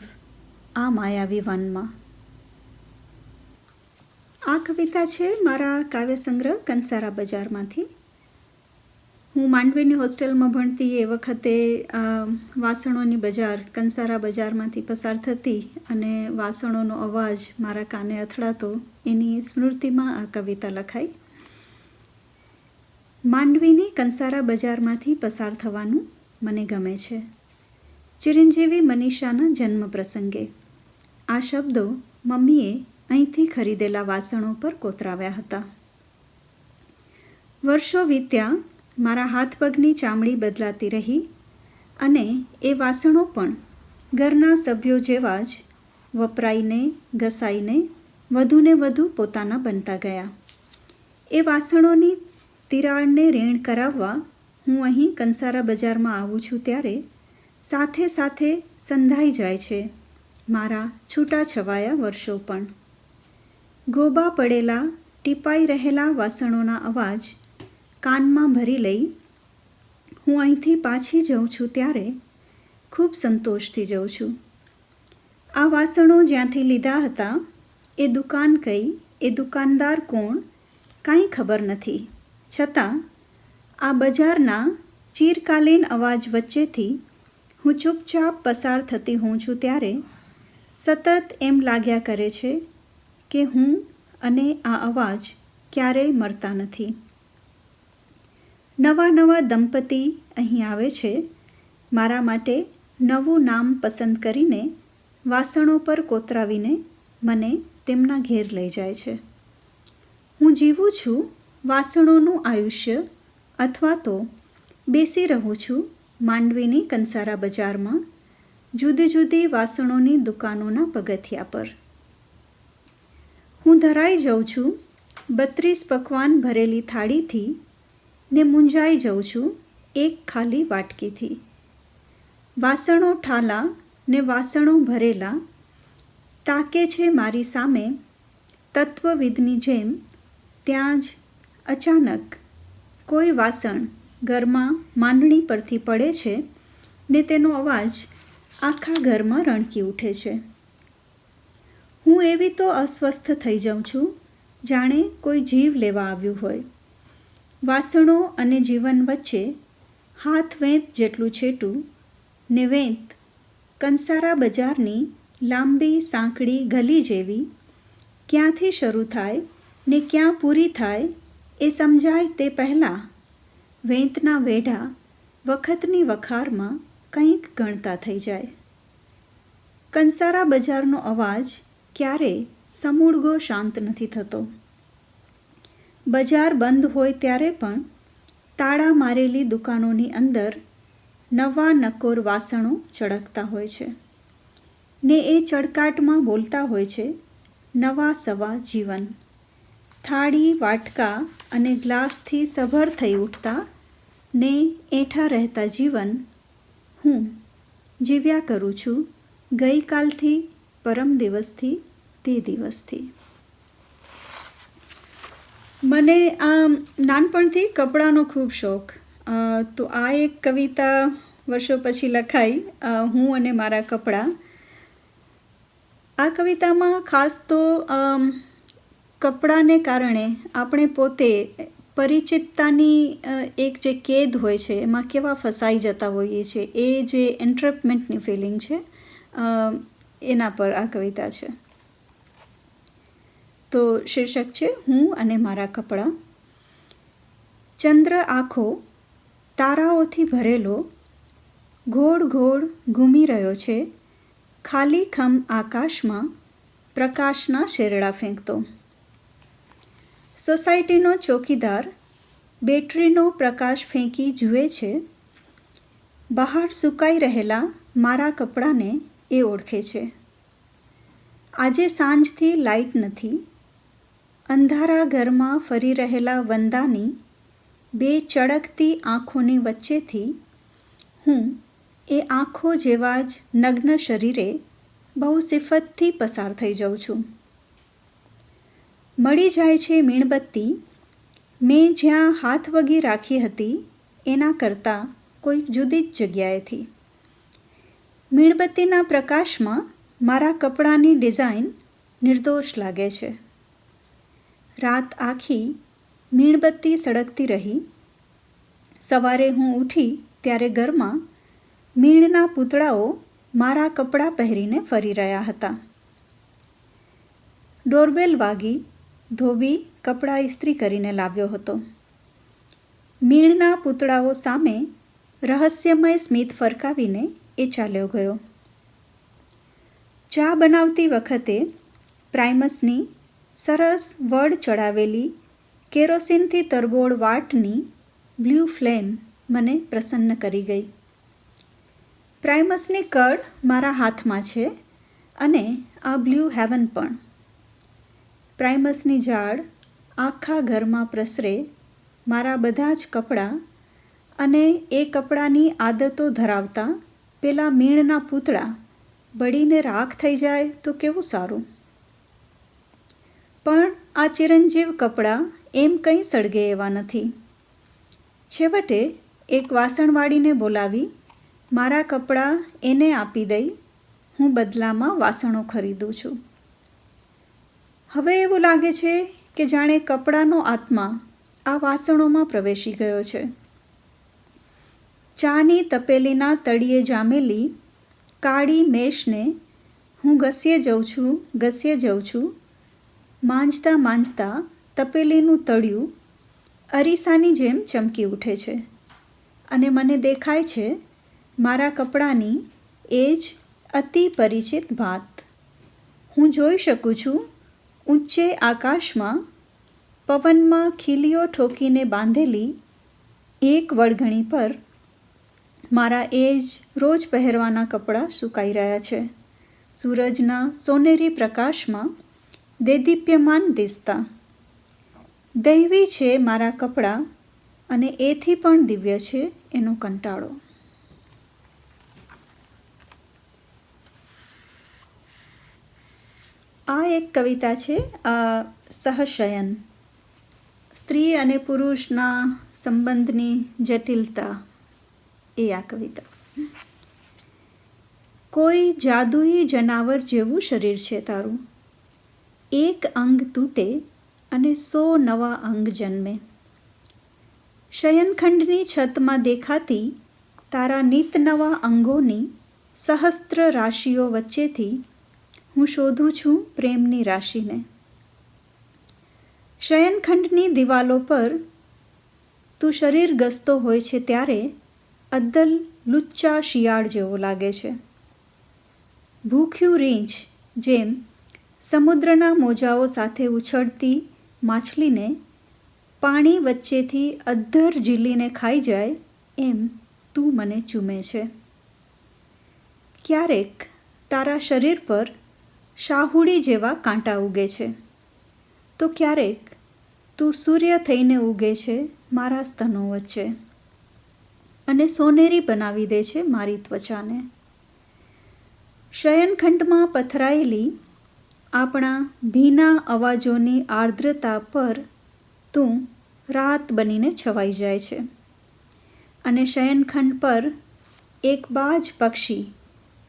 આ માયાવી વનમાં. આ કવિતા છે મારા કાવ્ય સંગ્રહ કંસારા બજારમાંથી. હું માંડવીની હોસ્ટેલમાં ભણતી એ વખતે વાસણોની બજાર, કંસારા બજારમાંથી પસાર થતી અને વાસણોનો અવાજ મારા કાને અથડાતો, એની સ્મૃતિમાં આ કવિતા લખાઈ. માંડવીની કંસારા બજારમાંથી પસાર થવાનું મને ગમે છે. ચિરંજીવી મનીષાના જન્મ પ્રસંગે આ શબ્દો મમ્મીએ અહીંથી ખરીદેલા વાસણો પર કોતરાવ્યા હતા. વર્ષો વીત્યા, મારા હાથ પગની ચામડી બદલાતી રહી અને એ વાસણો પણ ઘરના સભ્યો જેવા જ વપરાઈને, ઘસાઈને વધુને વધુ પોતાના બનતા ગયા. એ વાસણોની તિરાડને રેણ કરાવવા હું અહીં કંસારા બજારમાં આવું છું ત્યારે સાથે સાથે સંધાઈ જાય છે મારા છૂટાછવાયા વર્ષો પણ. ગોબા પડેલા, ટીપાઈ રહેલા વાસણોના અવાજ કાનમાં ભરી લઈ હું અહીંથી પાછી જઉં છું ત્યારે ખૂબ સંતોષથી જઉં છું. આ વાસણો જ્યાંથી લીધા હતા એ દુકાન કઈ, એ દુકાનદાર કોણ, કાંઈ ખબર નથી. છતાં આ બજારના ચીરકાલીન અવાજ વચ્ચેથી હું ચૂપચાપ પસાર થતી હોઉં છું ત્યારે સતત એમ લાગ્યા કરે છે કે હું અને આ અવાજ ક્યારેય મરતા નથી. નવા નવા દંપતી અહીં આવે છે, મારા માટે નવું નામ પસંદ કરીને વાસણો પર કોતરાવીને મને તેમના ઘેર લઈ જાય છે. હું જીવું છું વાસણોનું આયુષ્ય, અથવા તો બેસી રહું છું માંડવીની કંસારા બજારમાં જુદી જુદી વાસણોની દુકાનોના પગથિયા પર. હું ધરાઈ જાઉં છું 32 પકવાન ભરેલી થાળીથી ને મૂંઝાઈ જાઉં છું એક ખાલી વાટકીથી. વાસણો ઠાલા ને વાસણો ભરેલા તાકે છે મારી સામે તત્વવિદની જેમ. ત્યાં જ અચાનક કોઈ વાસણ ઘરમાં માંડણી પરથી પડે છે ને તેનો અવાજ આખા ઘરમાં રણકી ઉઠે છે. હું એવી તો અસ્વસ્થ થઈ જાઉં છું જાણે કોઈ જીવ લેવા આવ્યું હોય. વાસણો અને જીવન વચ્ચે હાથ વેંત જેટલું છેટું ને વેંત કંસારા બજારની લાંબી સાંકડી ગલી જેવી, ક્યાંથી શરૂ થાય ને ક્યાં પૂરી થાય એ સમજાય તે પહેલાં વેંતના વેઢા વખતની વખારમાં કંઈક ગણતા થઈ જાય. કંસારા બજારનો અવાજ ક્યારેય સમૂળગો શાંત નથી થતો. બજાર બંધ હોય ત્યારે પણ તાળા મારેલી દુકાનોની અંદર નવા નકોર વાસણો ચળકતા હોય છે ને એ ચળકાટમાં બોલતા હોય છે નવા સવા જીવન. થાળી, વાટકા અને ગ્લાસથી સભર થઈ ઉઠતા ને એઠા રહેતા જીવન હું જીવ્યા કરું છું ગઈકાલથી, પરમ દિવસથી, તે દિવસથી. મને આ નાનપણથી કપડાનો ખૂબ શોખ. તો આ એક કવિતા વર્ષો પછી લખાઈ, હું અને મારા કપડાં. આ કવિતામાં ખાસ તો કપડાને કારણે આપણે પોતે પરિચિતતાની એક જે કેદ હોય છે એમાં કેવા ફસાઈ જતા હોઈએ છીએ, એ જે એન્ટ્રેપમેન્ટની ફિલિંગ છે એના પર આ કવિતા છે. તો શીર્ષક છે હું અને મારા કપડાં. ચંદ્ર આખો તારાઓથી ભરેલો ઘોડ ઘોડ ઘૂમી રહ્યો છે, ખાલી ખમ આકાશમાં પ્રકાશના શેરડા ફેંકતો. સોસાયટીનો ચોકીદાર બેટરીનો પ્રકાશ ફેંકી જુએ છે, બહાર સુકાઈ રહેલા મારા કપડાંને એ ઓળખે છે. આજે સાંજથી લાઇટ નથી, અંધારા ઘરમાં ફરી રહેલા વંદાની બે ચળકતી આંખોની વચ્ચેથી હું એ આંખો જેવા જ નગ્ન શરીરે બહુ સિફતથી પસાર થઈ જાઉં છું. મળી જાય છે મીણબત્તી મેં જ્યાં હાથ વગી રાખી હતી એના કરતાં કોઈક જુદી જ જગ્યાએથી. મીણબત્તીના પ્રકાશમાં મારા કપડાની ડિઝાઇન નિર્દોષ લાગે છે. રાત આખી મીણબત્તી સળગતી રહી. સવારે હું ઉઠી ત્યારે ઘરમાં મીણના પૂતળાઓ મારા કપડાં પહેરીને ફરી રહ્યા હતા. ડોરબેલ વાગી. ધોબી કપડાં ઇસ્ત્રી કરીને લાવ્યો હતો. મીણના પૂતળાઓ સામે રહસ્યમય સ્મિત ફરકાવીને એ ચાલ્યો ગયો. ચા બનાવતી વખતે પ્રાઇમસની સરસ વડ ચડાવેલી કેરોસીનથી તરબોળ વાટની બ્લુ ફ્લેમ મને પ્રસન્ન કરી ગઈ. પ્રાઇમસની કળ મારા હાથમાં છે અને આ બ્લુ હેવન પણ. પ્રાઇમસની ઝાડ આખા ઘરમાં પ્રસરે મારા બધા જ કપડાં અને એ કપડાની આદતો ધરાવતા પેલા મીણના પૂતળા બળીને રાખ થઈ જાય તો કેવું સારું. પણ આ ચિરંજીવ કપડાં એમ કંઈ સળગે એવા નથી. છેવટે એક વાસણવાળીને બોલાવી મારા કપડાં એને આપી દઈ હું બદલામાં વાસણો ખરીદું છું. હવે એવું લાગે છે કે જાણે કપડાનો આત્મા આ વાસણોમાં પ્રવેશી ગયો છે. ચાની તપેલીના તળિયે જામેલી કાળી મેષને હું ઘસીએ જઉં છું. માંજતા માંજતા તપેલીનું તળિયું અરીસાની જેમ ચમકી ઉઠે છે અને મને દેખાય છે મારા કપડાની એ જ અતિ પરિચિત ભાત. હું જોઈ શકું છું ઊંચે આકાશમાં પવનમાં ખીલીઓ ઠોકીને બાંધેલી એક વળઘણી પર મારા એ જ રોજ પહેરવાના કપડાં સુકાઈ રહ્યા છે, સૂરજના સોનેરી પ્રકાશમાં દેદીપ્યમાન દિસતા. દૈવી છે મારા કપડાં અને એથી પણ દિવ્ય છે એનો કંટાળો. આ એક કવિતા છે સહશયન. સ્ત્રી અને પુરુષના સંબંધની જટિલતા એ આ કવિતા. કોઈ જાદુઈ જનાવર જેવું શરીર છે તારું, એક અંગ તૂટે અને 100 નવા અંગ જન્મે. શયનખંડની છતમાં દેખાતી તારા નિત નવા અંગોની સહસ્ત્ર રાશિઓ વચ્ચેથી હું શોધું છું પ્રેમની રાશિને. શયનખંડની દિવાલો પર તું શરીર ગસતો હોય છે ત્યારે અદ્દલ લુચ્ચા શિયાળ જેવો લાગે છે. ભૂખ્યું રીંછ જેમ સમુદ્રના મોજાઓ સાથે ઉછળતી માછલીને પાણી વચ્ચેથી અદ્ધર ઝીલીને ખાઈ જાય એમ તું મને ચૂમે છે. ક્યારેક તારા શરીર પર શાહુડી જેવા કાંટા ઉગે છે તો ક્યારેક તું સૂર્ય થઈને ઉગે છે મારા સ્તનો વચ્ચે અને સોનેરી બનાવી દે છે મારી ત્વચાને. શયનખંડમાં પથરાયેલી આપણા ભીના અવાજોની આર્દ્રતા પર તું રાત બનીને છવાઈ જાય છે અને શયનખંડ પર એક બાજ પક્ષી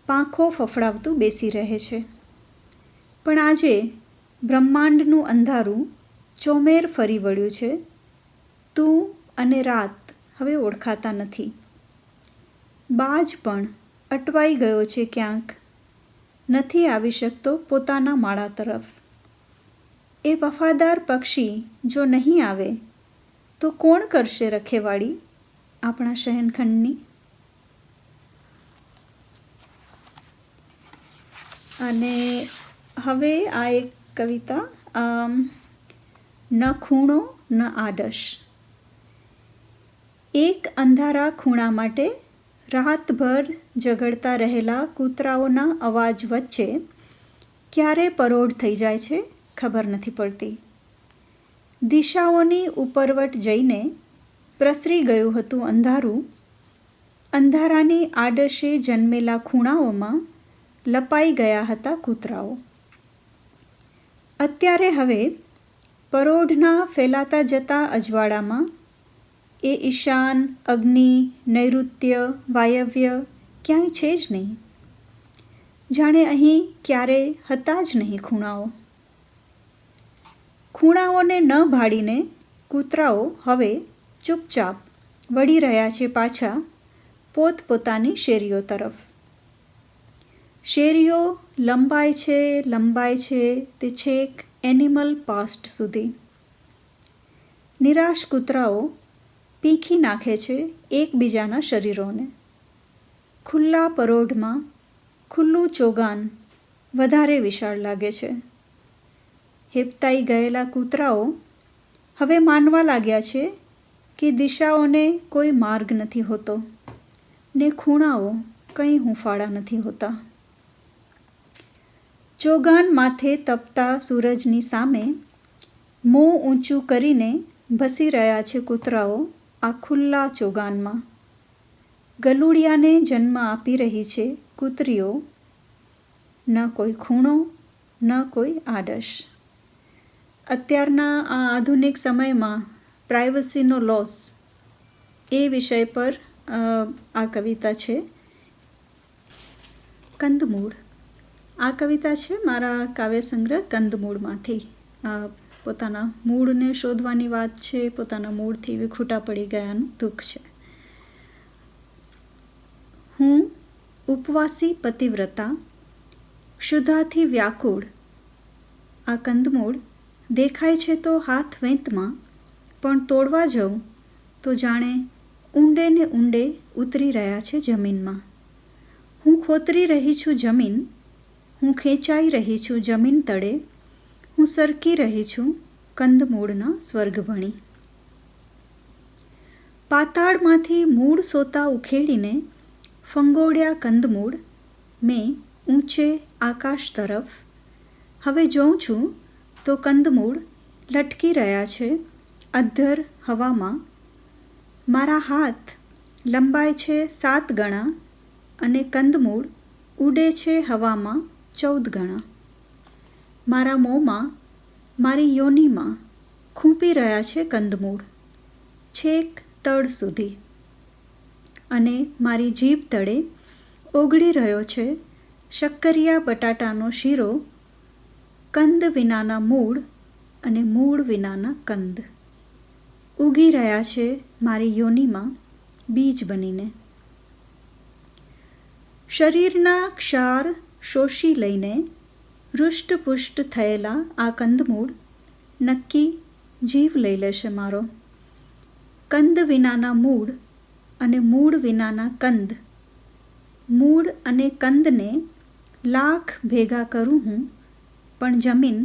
પાંખો ફફડાવતું બેસી રહે છે. પણ આજે બ્રહ્માંડનું અંધારું ચોમેર ફરી વળ્યું છે. તું અને રાત હવે ઓળખાતા નથી. બાજ પણ અટવાઈ ગયો છે ક્યાંક, નથી આવી શકતો પોતાના માળા તરફ. એ વફાદાર પક્ષી જો નહીં આવે તો કોણ કરશે રખેવાળી આપણા શયનખંડની? અને હવે આ એક કવિતા, ન ખૂણો ન આડશ. એક અંધારા ખૂણા માટે રાતભર ઝઘડતા રહેલા કૂતરાઓના અવાજ વચ્ચે ક્યારે પરોઢ થઈ જાય છે ખબર નથી પડતી. દિશાઓની ઉપરવટ જઈને પ્રસરી ગયું હતું અંધારું. અંધારાની આડશે જન્મેલા ખૂણાઓમાં લપાઈ ગયા હતા કૂતરાઓ. અત્યારે હવે પરોઢના ફેલાતા જતા અજવાળામાં એ ઈશાન, અગ્નિ, નૈઋત્ય, વાયવ્ય ક્યાંય છે જ નહીં. જાણે અહીં ક્યારે હતા જ નહીં ખૂણાઓ. ખૂણાઓને ન ભાળીને કૂતરાઓ હવે ચૂપચાપ વળી રહ્યા છે પાછા પોતપોતાની શેરીઓ તરફ. શેરીઓ લંબાય છે તે છેક એનિમલ પાસ્ટ સુધી. નિરાશ કૂતરાઓ પીંખી નાખે છે એકબીજાના શરીરોને. ખુલ્લા પરોઢમાં ખુલ્લું ચોગાન વધારે વિશાળ લાગે છે. હેપતાઈ ગયેલા કૂતરાઓ હવે માનવા લાગ્યા છે કે દિશાઓને કોઈ માર્ગ નથી હોતો ને ખૂણાઓ કંઈ હૂંફાળા નથી હોતા. ચોગાન માથે તપતા સૂરજની સામે મોં ઊંચું કરીને ભસી રહ્યા છે કૂતરાઓ આ ખુલ્લા ચોગાનમાં. ગલુડિયાને જન્મ આપી રહી છે કૂતરીઓ, ન કોઈ ખૂણો ન કોઈ આડશ. અત્યારના આ આધુનિક સમયમાં પ્રાઇવસીનો લોસ એ વિષય પર આ કવિતા છે. કંદમૂળ. આ કવિતા છે મારા કાવ્યસંગ્રહ કંદમૂળમાંથી. પોતાના મૂળને શોધવાની વાત છે, પોતાના મૂળથી વિખૂટા પડી ગયાનું દુઃખ છે. હું ઉપવાસી પતિવ્રતા, ક્ષુધાથી વ્યાકુળ. આ કંદમૂળ દેખાય છે તો હાથ વેંતમાં, પણ તોડવા જાઉં તો જાણે ઊંડે ને ઊંડે ઉતરી રહ્યા છે જમીનમાં. હું ખોતરી રહી છું જમીન, હું ખેંચાઈ રહી છું જમીન તળે, હું સરકી રહી છું કંદમૂળના સ્વર્ગ ભણી. પાતાળમાંથી મૂળ સોતા ઉખેડીને ફંગોળ્યા કંદમૂળ મેં ઊંચે આકાશ તરફ. હવે જોઉં છું તો કંદમૂળ લટકી રહ્યા છે અધ્ધર હવામાં. મારા હાથ લંબાય છે 7 ગણા અને કંદમૂળ ઉડે છે હવામાં 14 ગણા. મારા મોંમાં, મારી યોનિમાં ખૂંપી રહ્યા છે કંદમૂળ છેક તળ સુધી, અને મારી જીભ તળે ઓગળી રહ્યો છે શક્કરિયા બટાટાનો શીરો. કંદ વિનાના મૂળ અને મૂળ વિનાના કંદ ઉગી રહ્યા છે મારી યોનિમાં બીજ બનીને. શરીરના ક્ષાર શોષી લઈને હૃષ્ટપુષ્ટ થયેલા આ કંદમૂળ નક્કી જીવ લઈ લેશે મારો. કંદ વિનાના મૂળ અને મૂળ વિનાના કંદ. મૂળ અને કંદને લાખ ભેગા કરું હું, પણ જમીન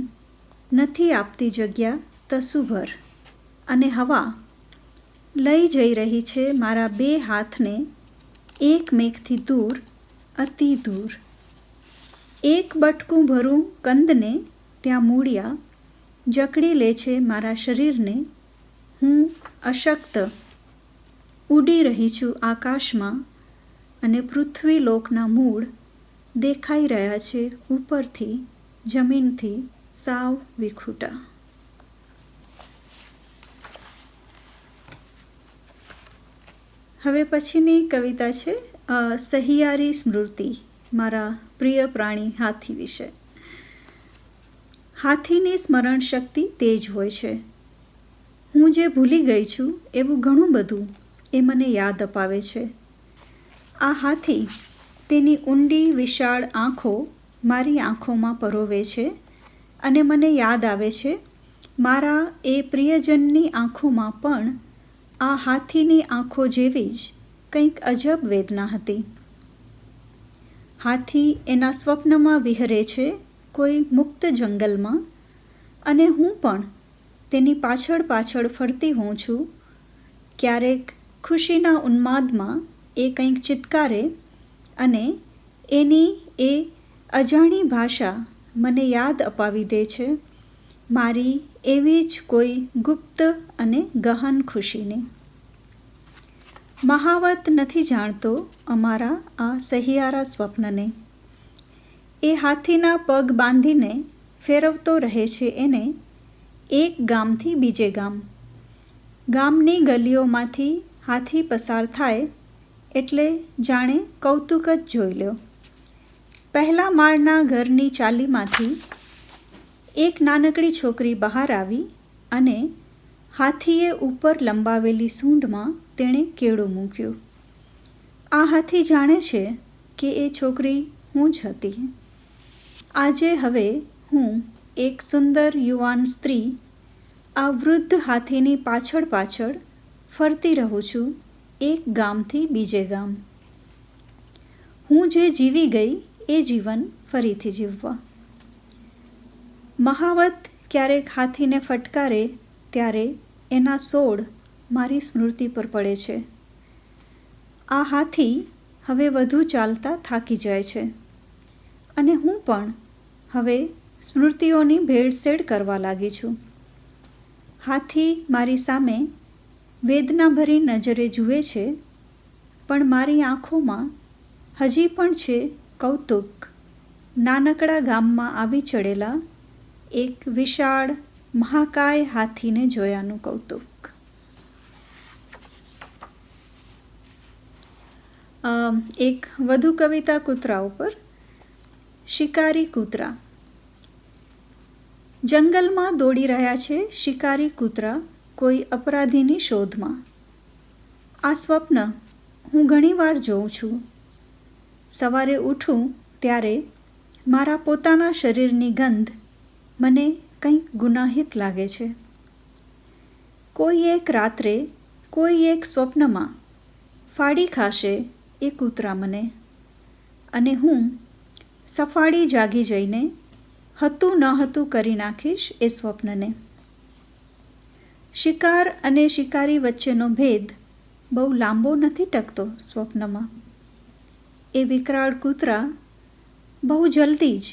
નથી આપતી જગ્યા તસુભર. અને હવા લઈ જઈ રહી છે મારા 2 હાથને એકમેકથી દૂર, અતિ દૂર. એક બટકું ભરું કંદને ત્યાં મૂળિયા જકડી લે છે મારા શરીરને. હું અશક્ત ઉડી રહી છું આકાશમાં, અને પૃથ્વી લોકના મૂળ દેખાઈ રહ્યા છે ઉપરથી જમીનથી સાવ વિખૂટા. હવે પછીની કવિતા છે સહિયારી સ્મૃતિ, મારા પ્રિય પ્રાણી હાથી વિશે. હાથીની સ્મરણ શક્તિ તેજ હોય છે. હું જે ભૂલી ગઈ છું એવું ઘણું બધું એ મને યાદ અપાવે છે. આ હાથી તેની ઊંડી વિશાળ આંખો મારી આંખોમાં પરોવે છે અને મને યાદ આવે છે મારા એ પ્રિયજનની આંખોમાં પણ આ હાથીની આંખો જેવી જ કંઈક અજબ વેદના હતી. હાથી એના સ્વપ્નમાં વિહરે છે કોઈ મુક્ત જંગલમાં અને હું પણ તેની પાછળ પાછળ ફરતી હોઉં છું. ક્યારેક ખુશીના ઉન્માદમાં એ કંઈક ચિત્કારે અને એની એ અજાણી ભાષા મને યાદ અપાવી દે છે મારી એવી જ કોઈ ગુપ્ત અને ગહન ખુશીની. મહાવત નથી જાણતો અમારા આ સહિયારા સ્વપ્નને. એ હાથીના પગ બાંધીને ફેરવતો રહે છે એને એક ગામથી બીજે ગામ. ગામની ગલીઓમાંથી હાથી પસાર થાય એટલે જાણે કૌતુક જ જોઈ લ્યો. પહેલા માળના ઘરની ચાલીમાંથી એક નાનકડી છોકરી બહાર આવી અને હાથીએ ઉપર લંબાવેલી સૂંઢમાં તેણે કેળું મૂક્યું. આ હાથી જાણે છે કે એ છોકરી હું જ હતી. આજે હવે હું એક સુંદર યુવાન સ્ત્રી આ વૃદ્ધ હાથીની પાછળ પાછળ ફરતી રહું છું એક ગામથી બીજે ગામ. હું જે જીવી ગઈ એ જીવન ફરીથી જીવવા. મહાવત ક્યારેક હાથીને ફટકારે ત્યારે એના સોળ મારી સ્મૃતિ પર પડે છે. આ હાથી હવે વધુ ચાલતા થાકી જાય છે અને હું પણ હવે સ્મૃતિઓની ભેળસેળ કરવા લાગી છું. હાથી મારી સામે વેદનાભરી નજરે જુએ છે પણ મારી આંખોમાં હજી પણ છે કૌતુક નાનકડા ગામમાં આવી ચડેલા એક વિશાળ મહાકાય હાથીને જોયાનું કૌતુક. એક વધુ કવિતા કૂતરા ઉપર. શિકારી કૂતરા. જંગલમાં દોડી રહ્યા છે શિકારી કૂતરા કોઈ અપરાધીની શોધમાં. આ સ્વપ્ન હું ઘણીવાર જોઉં છું. સવારે ઉઠું ત્યારે મારા પોતાના શરીરની ગંધ મને કંઈક ગુનાહિત લાગે છે. કોઈ એક રાત્રે કોઈ એક સ્વપ્નમાં ફાડી ખાશે એ કૂતરા મને અને હું સફાળી જાગી જઈને હતું ન હતું કરી નાખીશ એ સ્વપ્નને. શિકાર અને શિકારી વચ્ચેનો ભેદ બહુ લાંબો નથી ટકતો સ્વપ્નમાં. એ વિકરાળ કૂતરા બહુ જલ્દી જ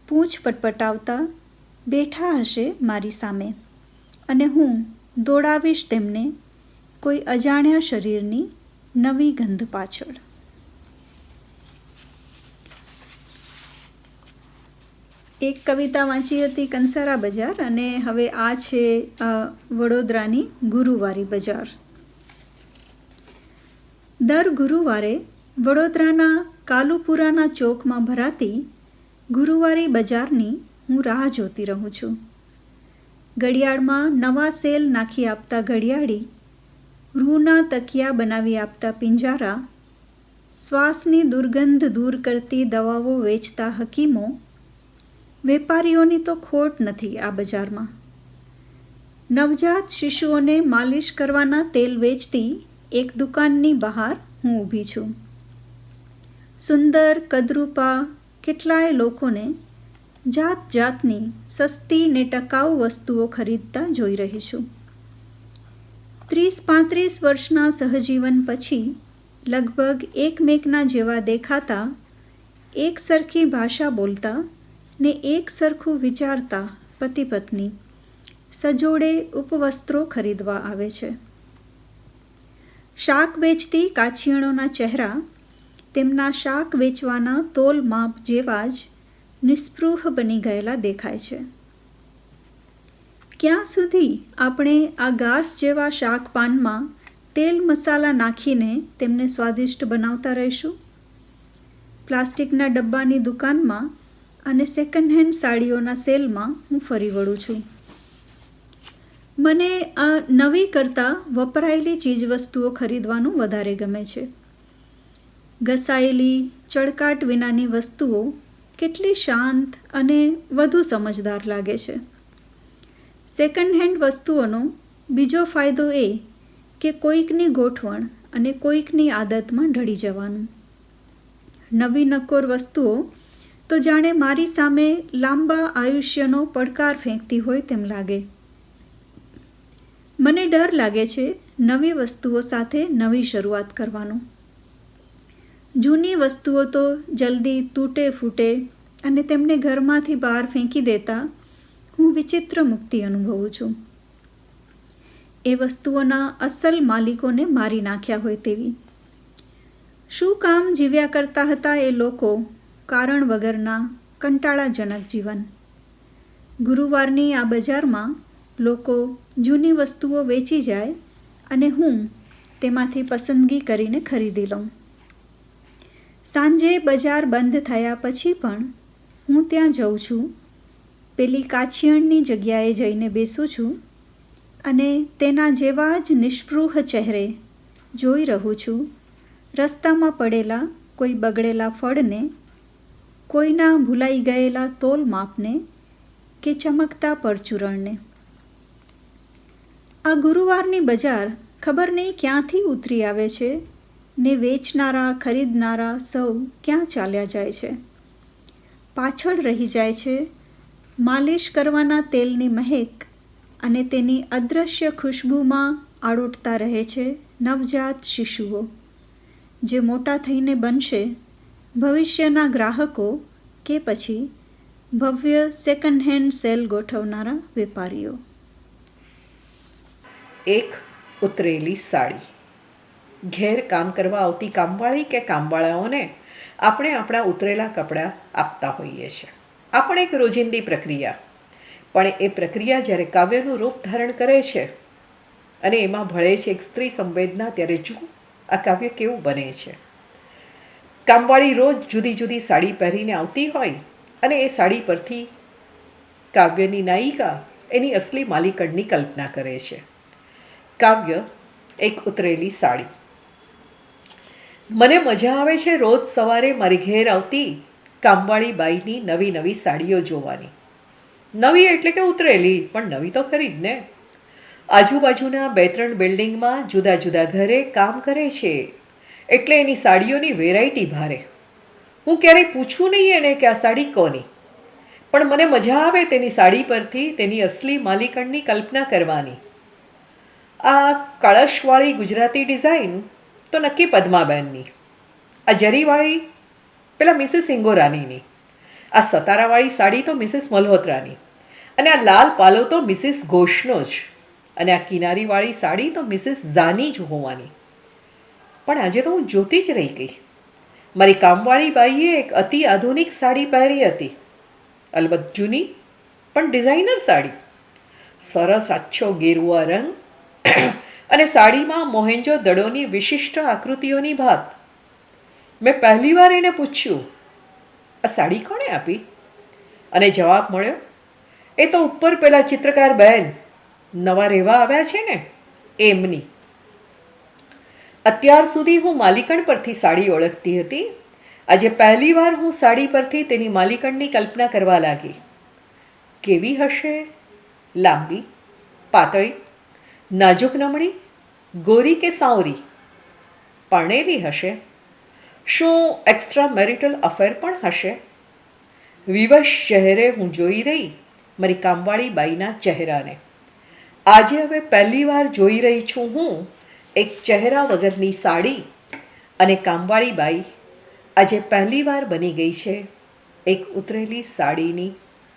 પૂંછ પટપટાવતા બેઠા હશે મારી સામે અને હું દોડાવીશ તેમને કોઈ અજાણ્યા શરીરની નવી ગંધ પાછળ. એક કવિતા વાંચી હતી કંસારા બજાર અને હવે આ છે વડોદરાની ગુરુવારી બજાર. દર ગુરુવારે વડોદરાના કાલુપુરાના ચોકમાં ભરાતી ગુરુવારી બજારની હું રાહ જોતી રહું છું. ઘડિયાળમાં નવા સેલ નાખી આપતા ઘડિયાળી, રૂના તકિયા બનાવી આપતા પિંજારા, શ્વાસની દુર્ગંધ દૂર કરતી દવાઓ વેચતા હકીમો, વેપારીઓની તો ખોટ નથી આ બજારમાં. નવજાત શિશુઓને માલિશ કરવાના તેલ વેચતી એક દુકાનની બહાર હું ઊભી છું. સુંદર કદરૂપા કેટલાય લોકોને જાત જાતની સસ્તી ને ટકાઉ વસ્તુઓ ખરીદતા જોઈ રહી છું. 30-35 વર્ષના સહજીવન પછી લગભગ એકમેકના જેવા દેખાતા, એક સરખી ભાષા બોલતા ને એક સરખું વિચારતા પતિ પત્ની સજોડે ઉપવસ્ત્રો ખરીદવા આવે છે. શાક વેચતી કાછિયણોના ચહેરા તેમના શાક વેચવાના તોલ માપ જેવા જ નિસ્પૃહ બની ગયેલા દેખાય છે. ક્યાં સુધી આપણે આ ઘાસ જેવા શાકપાનમાં તેલ મસાલા નાખીને તેમને સ્વાદિષ્ટ બનાવતા રહીશું? પ્લાસ્ટિકના ડબ્બાની દુકાનમાં અને સેકન્ડ હેન્ડ સાડીઓના સેલમાં હું ફરી વળું છું. મને આ નવી કરતાં વપરાયેલી ચીજવસ્તુઓ ખરીદવાનું વધારે ગમે છે. ઘસાયેલી ચળકાટ વિનાની વસ્તુઓ કેટલી શાંત અને વધુ સમજદાર લાગે છે. સેકન્ડ હેન્ડ વસ્તુઓનો બીજો ફાયદો એ કે કોઈકની ગોઠવણ અને કોઈકની આદતમાં ઢળી જવાનું. નવી નક્કોર વસ્તુઓ તો જાણે મારી સામે લાંબા આયુષ્યનો પડકાર ફેંકતી હોય તેમ લાગે. મને ડર લાગે છે નવી વસ્તુઓ સાથે નવી શરૂઆત કરવાનો. જૂની વસ્તુઓ તો જલ્દી તૂટે ફૂટે અને તેમને ઘરમાંથી બહાર ફેંકી દેતા હું વિચિત્ર મુક્તિ અનુભવું છું. એ વસ્તુઓના અસલ માલિકોને મારી નાખ્યા હોય તેવી. શું કામ જીવ્યા કરતા હતા એ લોકો કારણ વગરના કંટાળાજનક જીવન. ગુરુવારની આ બજારમાં લોકો જૂની વસ્તુઓ વેચી જાય અને હું તેમાંથી પસંદગી કરીને ખરીદી લઉં. સાંજે બજાર બંધ થયા પછી પણ હું ત્યાં જઉં છું, પેલી કાછિયણની જગ્યાએ જઈને બેસું છું અને તેના જેવા જ નિષ્પૃહ ચહેરે જોઈ રહું છું રસ્તામાં પડેલા કોઈ બગડેલા ફળને, કોઈના ભૂલાઈ ગયેલા તોલ માપને કે ચમકતા પરચૂરણને. આ ગુરુવારની બજાર ખબર નહીં ક્યાંથી ઉતરી આવે છે ને વેચનારા ખરીદનારા સૌ ક્યાં ચાલ્યા જાય છે. પાછળ રહી જાય છે માલિશ કરવાના તેલની મહેક અને તેની અદૃશ્ય ખુશ્બુમાં આળોટતા રહે છે નવજાત શિશુઓ, જે મોટા થઈને બનશે ભવિષ્યના ગ્રાહકો કે પછી ભવ્ય સેકન્ડ હેન્ડ સેલ ગોઠવનારા વેપારીઓ. એક ઉતરેલી સાડી. ઘેર કામ કરવા આવતી કામવાળી કે કામવાળાઓને આપણે આપણા ઉતરેલા કપડાં આપતા હોઈએ છીએ. આ પણ એક રોજિંદી પ્રક્રિયા. પણ એ પ્રક્રિયા જ્યારે કાવ્યનું રૂપ ધારણ કરે છે અને એમાં ભળે છે એક સ્ત્રી સંવેદના, ત્યારે જુઓ આ કાવ્ય કેવું બને છે. કામવાળી રોજ જુદી જુદી સાડી પહેરીને આવતી હોય અને એ સાડી પરથી કાવ્યની નાયિકા એની અસલી માલિકણની કલ્પના કરે છે. કાવ્ય એક ઉતરેલી સાડી. મને મજા આવે છે રોજ સવારે મારી ઘેર આવતી કામવાળી બાઈની નવી નવી સાડીઓ જોવાની. નવી એટલે કે ઉતરેલી, પણ નવી તો ખરી જ ને. આજુબાજુના 2-3 બિલ્ડિંગમાં જુદા જુદા ઘરે કામ કરે છે એટલે એની સાડીઓની વેરાયટી ભારે. હું ક્યારેય પૂછું નહીં એને કે આ સાડી કોની, પણ મને મજા આવે તેની સાડી પરથી તેની અસલી માલિકણની કલ્પના કરવાની. આ કળશવાળી ગુજરાતી ડિઝાઇન તો નક્કી પદ્માબેનની, આ જરીવાળી પેલા મિસિસ ઇંગોરાનીની, આ સતારાવાળી સાડી તો મિસિસ મલ્હોત્રાની, અને આ લાલ પાલો તો મિસિસ ઘોષનો જ, અને આ કિનારીવાળી સાડી તો મિસિસ ઝાની જ હોવાની. પણ આજે તો હું જોતી જ રહી ગઈ. મારી કામવાળી બાઈએ એક અતિ આધુનિક સાડી પહેરી હતી, અલબત્ત જૂની પણ ડિઝાઇનર સાડી. સરસ આછો ગેરુઆ રંગ અને સાડીમાં મોહેન્જો દડોની વિશિષ્ટ આકૃતિઓની ભાત. મેં પહેલીવાર એને પૂછ્યું, આ સાડી કોણે આપી? અને જવાબ મળ્યો, એ તો ઉપર પેલા ચિત્રકાર બહેન નવા રહેવા આવ્યા છે ને એમની. અત્યાર સુધી હું માલિકણ પરથી સાડી ઓળખતી હતી. આજે પહેલીવાર હું સાડી પરથી તેની માલિકણની કલ્પના કરવા લાગી. કેવી હશે? લાંબી, પાતળી, નાજુક નમણી, ગોરી કે સાવરી? પરણેલી હશે? શું એક્સ્ટ્રા મેરિટલ અફેર પણ હશે? વિવશ ચહેરે હું જોઈ રહી મારી કામવાળી બાઈના ચહેરાને. આજે હવે પહેલીવાર જોઈ રહી છું હું એક ચહેરા વગરની સાડી, અને કામવાળી બાઈ આજે પહેલીવાર બની ગઈ છે એક ઉતરેલી સાડીની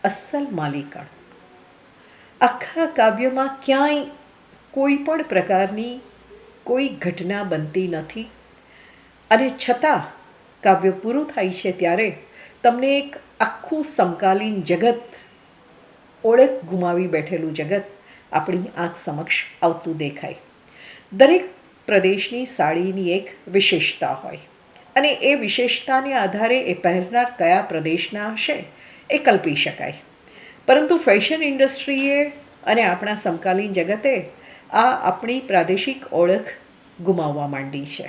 અસલ માલિકણ. આખા કાવ્યમાં ક્યાંય કોઈ પણ પ્રકારની કોઈ ઘટના બનતી નથી, અને છતાં કાવ્ય પૂરું થાય છે ત્યારે તમને એક આખું સમકાલીન જગત, ઓળખ ગુમાવી બેઠેલું જગત આપણી આંખ સમક્ષ આવતું દેખાય. દરેક પ્રદેશની સાડીની એક વિશેષતા હોય, અને એ વિશેષતાને આધારે એ પહેરનાર કયા પ્રદેશના હશે એ કલ્પી શકાય. પરંતુ ફેશન ઇન્ડસ્ટ્રીએ અને આપણા સમકાલીન જગતે આ આપણી પ્રાદેશિક ઓળખ ગુમાવવા માંડી છે.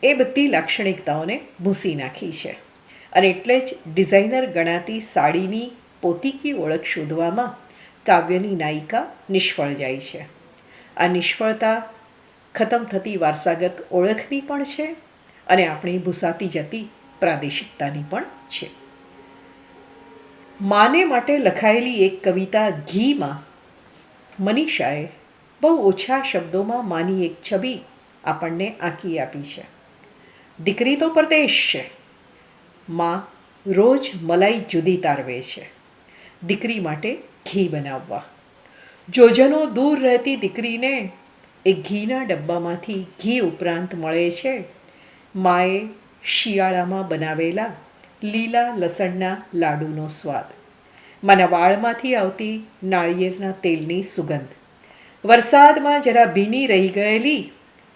એ બધી લાક્ષણિકતાઓને ભૂંસી નાખી છે અને એટલે જ ડિઝાઇનર ગણાતી સાડીની પોતીકી ઓળખ શોધવામાં કાવ્યની નાયિકા નિષ્ફળ જાય છે. આ નિષ્ફળતા ખતમ થતી વારસાગત ઓળખની પણ છે અને આપણી ભૂસાતી જતી પ્રાદેશિકતાની પણ છે. માને માટે લખાયેલી એક કવિતા ઘીમાં મનીષાએ બહુ ઓછા શબ્દોમાં માની એક છબી આપણને આંકી આપી છે. દીકરી તો પરદેશ છે, માં રોજ મલાઈ જુદી તારવે છે દીકરી માટે ઘી બનાવવા. જોજનો દૂર રહેતી દીકરીને એ ઘીના ડબ્બામાંથી ઘી ઉપરાંત મળે છે માએ શિયાળામાં બનાવેલા લીલા લસણના લાડુનો સ્વાદ, માના વાળમાંથી આવતી નાળિયેરના તેલની સુગંધ, વરસાદમાં જરા ભીની રહી ગયેલી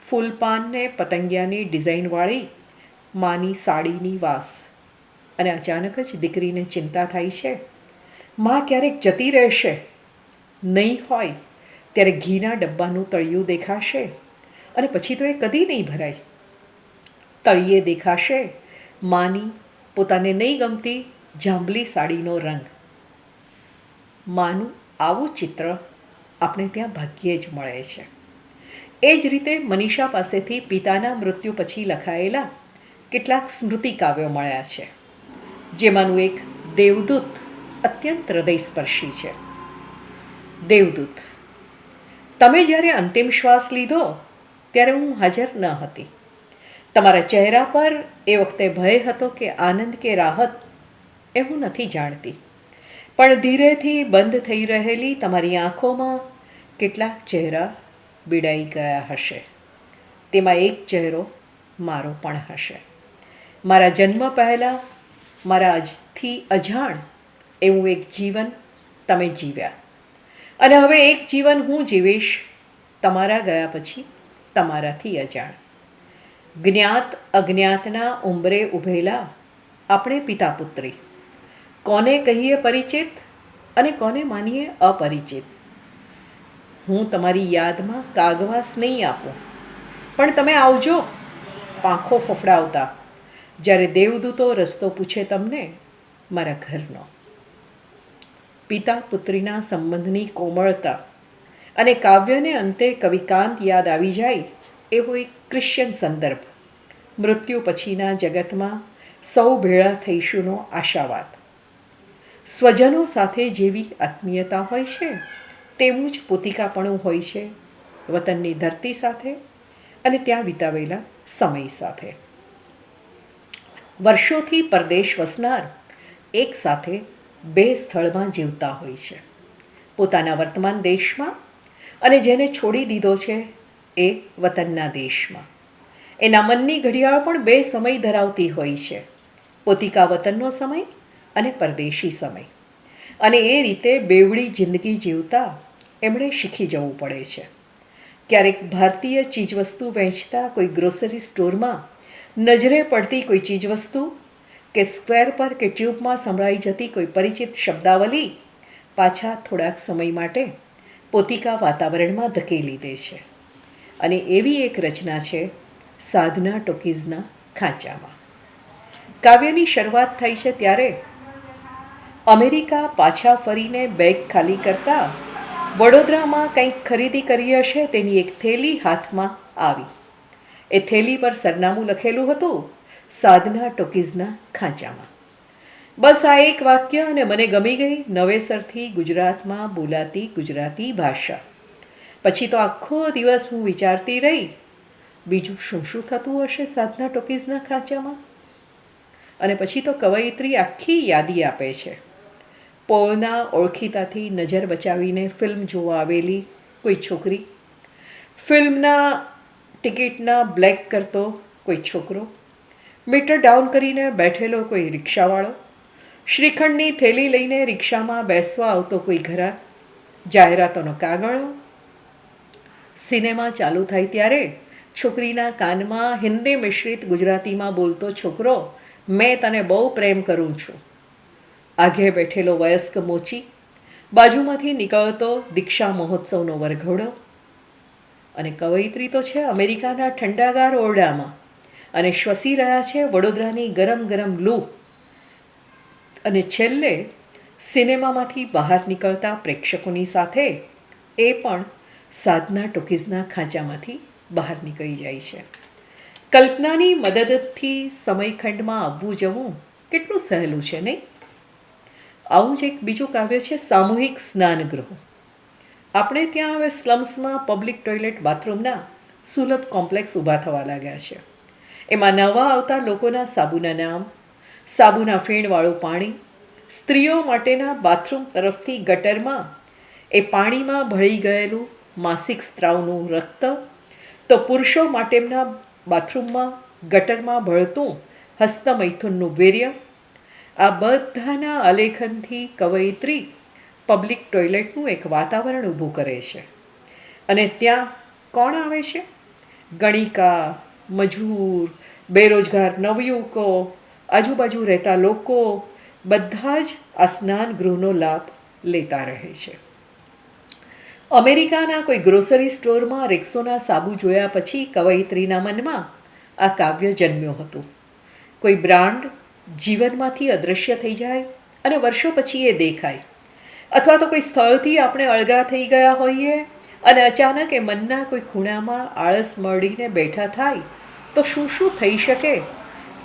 ફૂલપાનને પતંગિયાની ડિઝાઇનવાળી માની સાડીની વાસ. અને અચાનક જ દીકરીને ચિંતા થાય છે, માં ક્યારેક જતી રહેશે, નહીં હોય ત્યારે ઘીના ડબ્બાનું તળિયું દેખાશે અને પછી તો એ કદી નહીં ભરાય. તળિયે દેખાશે માની પોતાને નહીં ગમતી જાંબલી સાડીનો રંગ. માનું આવું ચિત્ર આપણે ત્યાં ભાગ્યે જ મળે છે. એ જ રીતે મનીષા પાસેથી પિતાના મૃત્યુ પછી લખાયેલા કેટલાક સ્મૃતિ કાવ્યો મળ્યા છે, જેમાંનું એક દેવદૂત અત્યંત હૃદયસ્પર્શી છે. દેવદૂત. તમે જ્યારે અંતિમ શ્વાસ લીધો ત્યારે હું હાજર ન હતી. તમારા ચહેરા પર એ વખતે ભય હતો કે આનંદ કે રાહત એ હું નથી જાણતી, પણ ધીરેથી બંધ થઈ રહેલી તમારી આંખોમાં કેટલાક ચહેરા બીડાઈ ગયા હશે. તેમાં એક ચહેરો મારો પણ હશે. મારા જન્મ પહેલાં મારા આજથી અજાણ એવું એક જીવન તમે જીવ્યા અને હવે એક જીવન હું જીવીશ તમારા ગયા પછી તમારાથી અજાણ. જ્ઞાત અજ્ઞાતના ઉંબરે ઊભેલા આપણે પિતા પુત્રી, કોને કહીએ પરિચિત અને કોને માનીએ અપરિચિત. હું તમારી યાદમાં કાગવાસ નહીં આપું, પણ તમે આવજો પાંખો ફફડાવતા જ્યારે દેવદૂતો રસ્તો પૂછે તમને મારા ઘરનો. પિતા પુત્રીના સંબંધની કોમળતા અને કાવ્યને અંતે કવિકાંત યાદ આવી જાય એવો એક ક્રિશ્ચન સંદર્ભ. મૃત્યુ પછીના જગતમાં સૌ ભેળા થઈશુંનો આશાવાદ. સ્વજનો સાથે જેવી આત્મીયતા હોય છે તેવું જ પોતિકાપણું હોય છે વતનની ધરતી સાથે અને ત્યાં વિતાવેલા સમય સાથે. વર્ષોથી પરદેશ વસનાર એક સાથે બે સ્થળમાં જીવતા હોય છે, પોતાના વર્તમાન દેશમાં અને જેને છોડી દીધો છે એ વતનના દેશમાં. એના મનની ઘડિયાળ પણ બે સમય ધરાવતી હોય છે, પોતિકા વતનનો સમય અને પરદેશી સમય. અને એ રીતે બેવડી જિંદગી જીવતા એમણે શીખી જવું પડે છે. ક્યારેક ભારતીય ચીજવસ્તુ વેચતા કોઈ ગ્રોસરી સ્ટોરમાં નજરે પડતી કોઈ ચીજવસ્તુ કે સ્ક્વેર પર કે ટ્યુબમાં સંભળાઈ જતી કોઈ પરિચિત શબ્દાવલી પાછા થોડાક સમય માટે પોતિકા વાતાવરણમાં ધકેલી દે છે. અને એવી એક રચના છે સાધના ટોકીઝના ખાંચામાં. કાવ્યની શરૂઆત થઈ છે ત્યારે અમેરિકા પાછા ફરીને બેગ ખાલી કરતા વડોદરામાં કંઈક ખરીદી કરી હશે તેની એક થેલી હાથમાં આવી. એ થેલી પર સરનામું લખેલું હતું સાધના ટોકીઝના ખાંચામાં. બસ આ એક વાક્ય અને મને ગમી ગઈ નવેસરથી ગુજરાતમાં બોલાતી ગુજરાતી ભાષા. પછી તો આખો દિવસ હું વિચારતી રહી બીજું શું શું થતું હશે સાધના ટોકીઝના ખાંચામાં. અને પછી તો કવયિત્રી આખી યાદી આપે છે. પોળના ઓળખીતાથી નજર બચાવીને ફિલ્મ જોવા આવેલી કોઈ છોકરી, ફિલ્મના ટિકિટના બ્લેક કરતો કોઈ છોકરો, મીટર ડાઉન કરીને બેઠેલો કોઈ રિક્ષાવાળો, શ્રીખંડની થેલી લઈને રિક્ષામાં બેસવા આવતો કોઈ ઘરાક, જાહેરાતોનો કાગળો. સિનેમા ચાલુ થાય ત્યારે છોકરીના કાનમાં હિન્દી મિશ્રિત ગુજરાતીમાં બોલતો છોકરો, મેં તને બહુ પ્રેમ કરું છું. આઘે બેઠેલો વયસ્ક મોચી, બાજુમાંથી નીકળતો દીક્ષા મહોત્સવનો વરઘોડો, અને કવયિત્રી તો છે અમેરિકાના ઠંડાગાર ઓરડામાં અને શ્વસી રહ્યા છે વડોદરાની ગરમ ગરમ લૂ, અને છેલ્લે સિનેમામાંથી બહાર નીકળતા પ્રેક્ષકોની સાથે એ પણ સાધના ટોકીઝના ખાંચામાંથી બહાર નીકળી જાય છે. કલ્પનાની મદદથી સમયખંડમાં આવવું જવું કેટલું સહેલું છે નહીં? આવું જ એક બીજું કાવ્ય છે સામૂહિક સ્નાનગૃહ. આપણે ત્યાં હવે સ્લમ્સમાં પબ્લિક ટોયલેટ બાથરૂમના સુલભ કોમ્પ્લેક્સ ઊભા થવા લાગ્યા છે. એમાં નવા આવતા લોકોના સાબુના નામ, સાબુના ફીણવાળું પાણી, સ્ત્રીઓ માટેના બાથરૂમ તરફથી ગટરમાં એ પાણીમાં ભળી ગયેલું માસિક સ્ત્રાવનું રક્ત, તો પુરુષો માટેના બાથરૂમમાં ગટરમાં ભળતું હસ્તમૈથુનનું વીર્ય, આ બધાના આલેખનથી કવયિત્રી પબ્લિક ટોયલેટનું એક વાતાવરણ ઊભું કરે છે. અને ત્યાં કોણ આવે છે? ગણિકા, મજૂર, બેરોજગાર નવયુવકો, આજુબાજુ રહેતા લોકો બધા જ આ સ્નાનગૃહનો લાભ લેતા રહે છે. અમેરિકાના કોઈ ગ્રોસરી સ્ટોરમાં રેક્સોના સાબુ જોયા પછી કવયિત્રીના મનમાં આ કાવ્ય જન્મ્યું હતું. કોઈ બ્રાન્ડ જીવનમાંથી અદૃશ્ય થઈ જાય અને વર્ષો પછી એ દેખાય, અથવા તો કોઈ સ્થળથી આપણે અળગા થઈ ગયા હોઈએ અને અચાનક એ મનના કોઈ ખૂણામાં આળસ મળીને બેઠા થાય તો શું શું થઈ શકે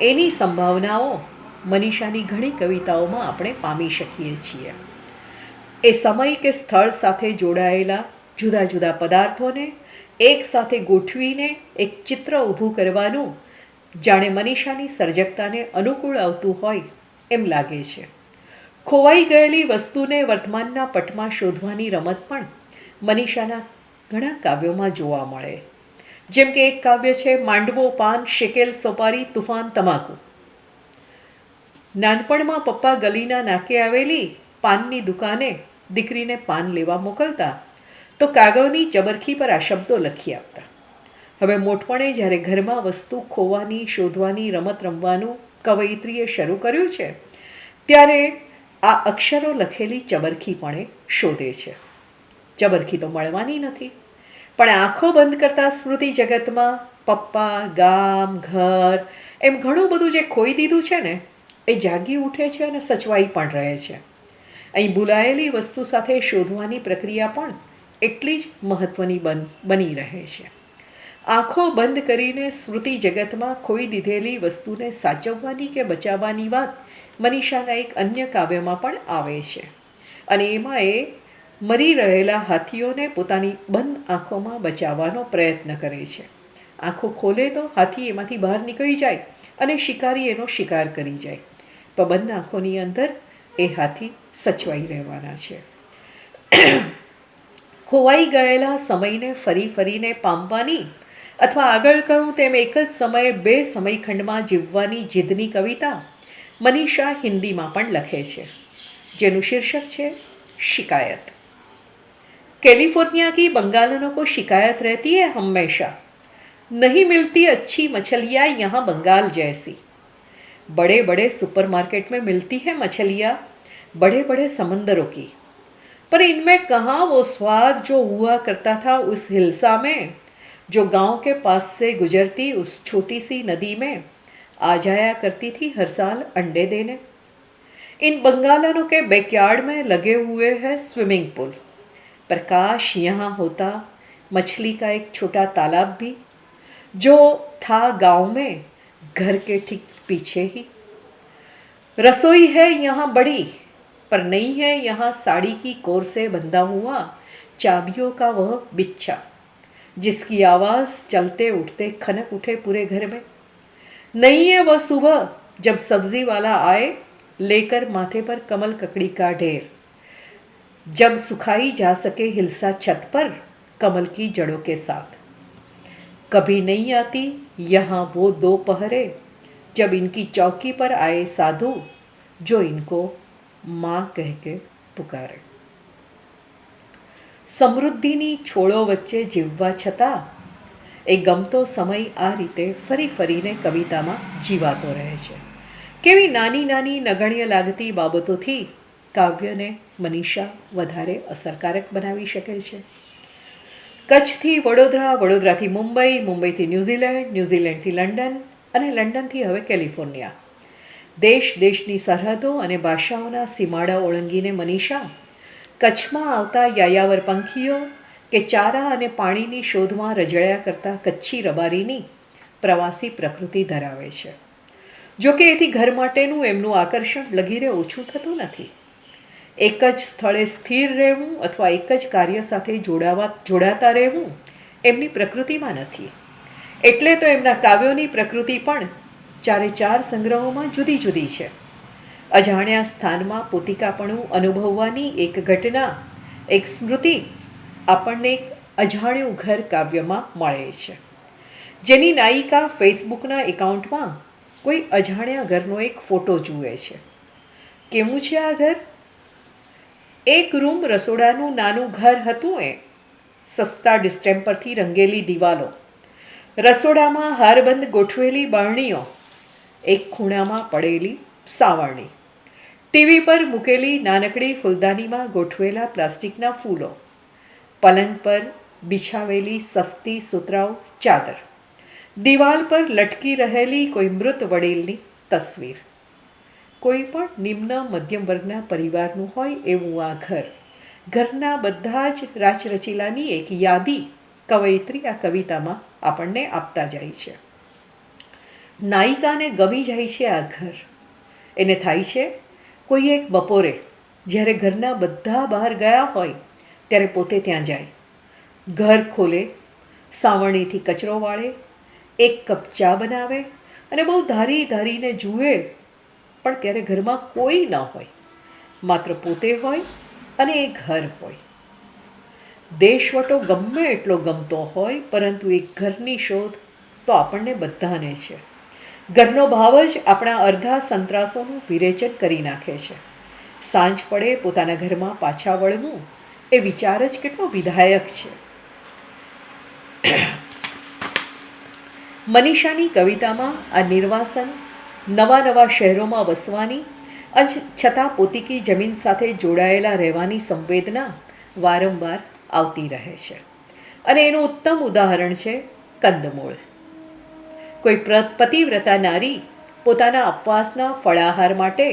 એની સંભાવનાઓ મનીષાની ઘણી કવિતાઓમાં આપણે પામી શકીએ છીએ. એ સમય કે સ્થળ સાથે જોડાયેલા જુદા જુદા પદાર્થોને એક સાથે ગોઠવીને એક ચિત્ર ઊભું કરવાનું જાણે મનીષાની સર્જકતાને અનુકૂળ આવતું હોય એમ લાગે છે. ખોવાઈ ગયેલી વસ્તુને વર્તમાનના પટમાં શોધવાની રમત પણ મનીષાના ઘણા કાવ્યોમાં જોવા મળે. જેમ કે એક કાવ્ય છે માંડવો પાન શેકેલ સોપારી તુફાન તમાકુ. નાનપણમાં પપ્પા ગલીના નાકે આવેલી પાનની દુકાને દીકરીને પાન લેવા મોકલતા તો કાગળની ચબરખી પર આ શબ્દો લખી આપતા. હવે મોટપણે જ્યારે ઘરમાં વસ્તુ ખોવાની શોધવાની રમત રમવાનું કવયિત્રીએ શરૂ કર્યું છે ત્યારે આ અક્ષરો લખેલી ચબરખી પણ એ શોધે છે. ચબરખી તો મળવાની નથી, પણ આંખો બંધ કરતા સ્મૃતિ જગતમાં પપ્પા, ગામ, ઘર એમ ઘણું બધું જે ખોઈ દીધું છે ને એ જાગી ઉઠે છે અને સચવાઈ પણ રહે છે. અહીં ભૂલાયેલી વસ્તુ સાથે શોધવાની પ્રક્રિયા પણ એટલી જ મહત્ત્વની બની રહે છે. આંખો બંધ કરીને સ્મૃતિ જગતમાં ખોઈ દીધેલી વસ્તુને સાચવવાની કે બચાવવાની વાત મનીષાના એક અન્ય કાવ્યમાં પણ આવે છે, અને એમાં એ મરી રહેલા હાથીઓને પોતાની બંધ આંખોમાં બચાવવાનો પ્રયત્ન કરે છે. આંખો ખોલે તો હાથી એમાંથી બહાર નીકળી જાય અને શિકારી એનો શિકાર કરી જાય, પણ બંધ આંખોની અંદર એ હાથી સચવાઈ રહેવાના છે. ખોવાઈ ગયેલા સમયને ફરી ફરીને પામવાની અથવા આગળ કહું તેમ એક જ સમયે બે સમયખંડમાં જીવવાની જીદની કવિતા મનીષા હિન્દીમાં પણ લખે છે, જેનું શીર્ષક છે शिकायत. कैलिफोर्निया की बंगालियों को शिकायत रहती है हमेशा, नहीं मिलती अच्छी मछलियाँ यहाँ बंगाल जैसी. बड़े बड़े सुपरमार्केट में मिलती है मछलियाँ बड़े बड़े समंदरों की, पर इनमें कहाँ वो स्वाद जो हुआ करता था उस हिल्सा में, जो गांव के पास से गुजरती उस छोटी सी नदी में आ जाया करती थी हर साल अंडे देने. इन बंगालियों के बैकयार्ड में लगे हुए हैं स्विमिंग पूल, पर काश यहाँ होता मछली का एक छोटा तालाब भी, जो था गांव में घर के ठीक पीछे ही. रसोई है यहाँ बड़ी, पर नहीं है यहाँ साड़ी की कोर से बंधा हुआ चाबियों का वह बिच्छा, जिसकी आवाज़ चलते उठते खनक उठे पूरे घर में. नहीं है वह सुबह जब सब्जी वाला आए लेकर माथे पर कमल ककड़ी का ढेर, जब सुखाई जा सके हिलसा छत पर कमल की जड़ों के साथ. कभी नहीं आती यहाँ वो दोपहरे जब इनकी चौकी पर आए साधु, जो इनको माँ कह के पुकारे. સમૃદ્ધિની છોડો વચ્ચે જીવવા છતાં એ ગમતો સમય આ રીતે ફરી ફરીને કવિતામાં જીવાતો રહે છે. કેવી નાની નાની નગણ્ય લાગતી બાબતોથી કાવ્યને મનીષા વધારે અસરકારક બનાવી શકે છે. કચ્છથી વડોદરા, વડોદરાથી મુંબઈ, મુંબઈથી ન્યૂઝીલેન્ડ, ન્યૂઝીલેન્ડથી લંડન અને લંડનથી હવે કેલિફોર્નિયા. દેશ દેશની સરહદો અને ભાષાઓના સીમાડા ઓળંગીને મનીષા કચ્છમાં આવતા યાયાવર પંખીઓ કે ચારા અને પાણીની શોધમાં રજળ્યા કરતા કચ્છી રબારીની પ્રવાસી પ્રકૃતિ ધરાવે છે. જોકે એથી ઘર માટેનું એમનું આકર્ષણ લગીરે ઓછું થતું નથી. એક જ સ્થળે સ્થિર રહેવું અથવા એક જ કાર્ય સાથે જોડાતા રહેવું એમની પ્રકૃતિમાં નથી. એટલે તો એમના કાવ્યોની પ્રકૃતિ પણ ચારે ચાર સંગ્રહોમાં જુદી જુદી છે. અજાણ્યા સ્થાનમાં પોતિકાપણું અનુભવવાની એક ઘટના, એક સ્મૃતિ આપણને એક અજાણ્યું ઘર કાવ્યમાં મળે છે, જેની નાયિકા ફેસબુકના એકાઉન્ટમાં કોઈ અજાણ્યા ઘરનો એક ફોટો જુએ છે. કેવું છે આ ઘર? એક રૂમ રસોડાનું નાનું ઘર હતું. એ સસ્તા ડિસ્ટેમ્પરથી રંગેલી દિવાલો, રસોડામાં હારબંધ ગોઠવેલી બારણીઓ, એક ખૂણામાં પડેલી સાવરણી, ટીવી પર મૂકેલી નાનકડી ફૂલદાનીમાં ગોઠવેલા પ્લાસ્ટિકના ફૂલો, પલંગ પર બિછાવેલી સસ્તી સુતરાઉ ચાદર, દિવાલ પર લટકી રહેલી કોઈ મૃત વડીલની તસવીર. કોઈ પણ નિમ્ન મધ્યમ વર્ગના પરિવારનું હોય એવું આ ઘર. ઘરના બધા જ રાચરચીલાની એક યાદી કવયિત્રી આ કવિતામાં આપણને આપતા જાય છે. નાયિકાને ગમી જાય છે આ ઘર. એને થાય છે કોઈ એક બપોરે જ્યારે ઘરના બધા બહાર ગયા હોય ત્યારે પોતે ત્યાં જાય, ઘર ખોલે, સાવરણીથી કચરો વાળે, એક કપ ચા બનાવે અને બહુ ધારીને જુએ, પણ ત્યારે ઘરમાં કોઈ ન હોય, માત્ર પોતે હોય અને એ ઘર હોય. દેશવટો ગમે એટલો ગમતો હોય, પરંતુ એક ઘરની શોધ તો આપણને બધાને છે. ઘરનો ભાવ જ આપણા અર્ધા સંત્રાસોનું વિરેચન કરી નાખે છે. સાંજ પડે પોતાના ઘરમાં પાછા વળવું એ વિચાર જ કેટલો વિધાયક છે. મનીષાની કવિતામાં આ નિર્વાસન, નવા નવા શહેરોમાં વસવાની છતાં પોતીકી જમીન સાથે જોડાયેલા રહેવાની સંવેદના વારંવાર આવતી રહે છે. અને એનું ઉત્તમ ઉદાહરણ છે કંદમૂળ. કોઈ પતિવ્રતા નારી પોતાના ઉપવાસના ફળાહાર માટે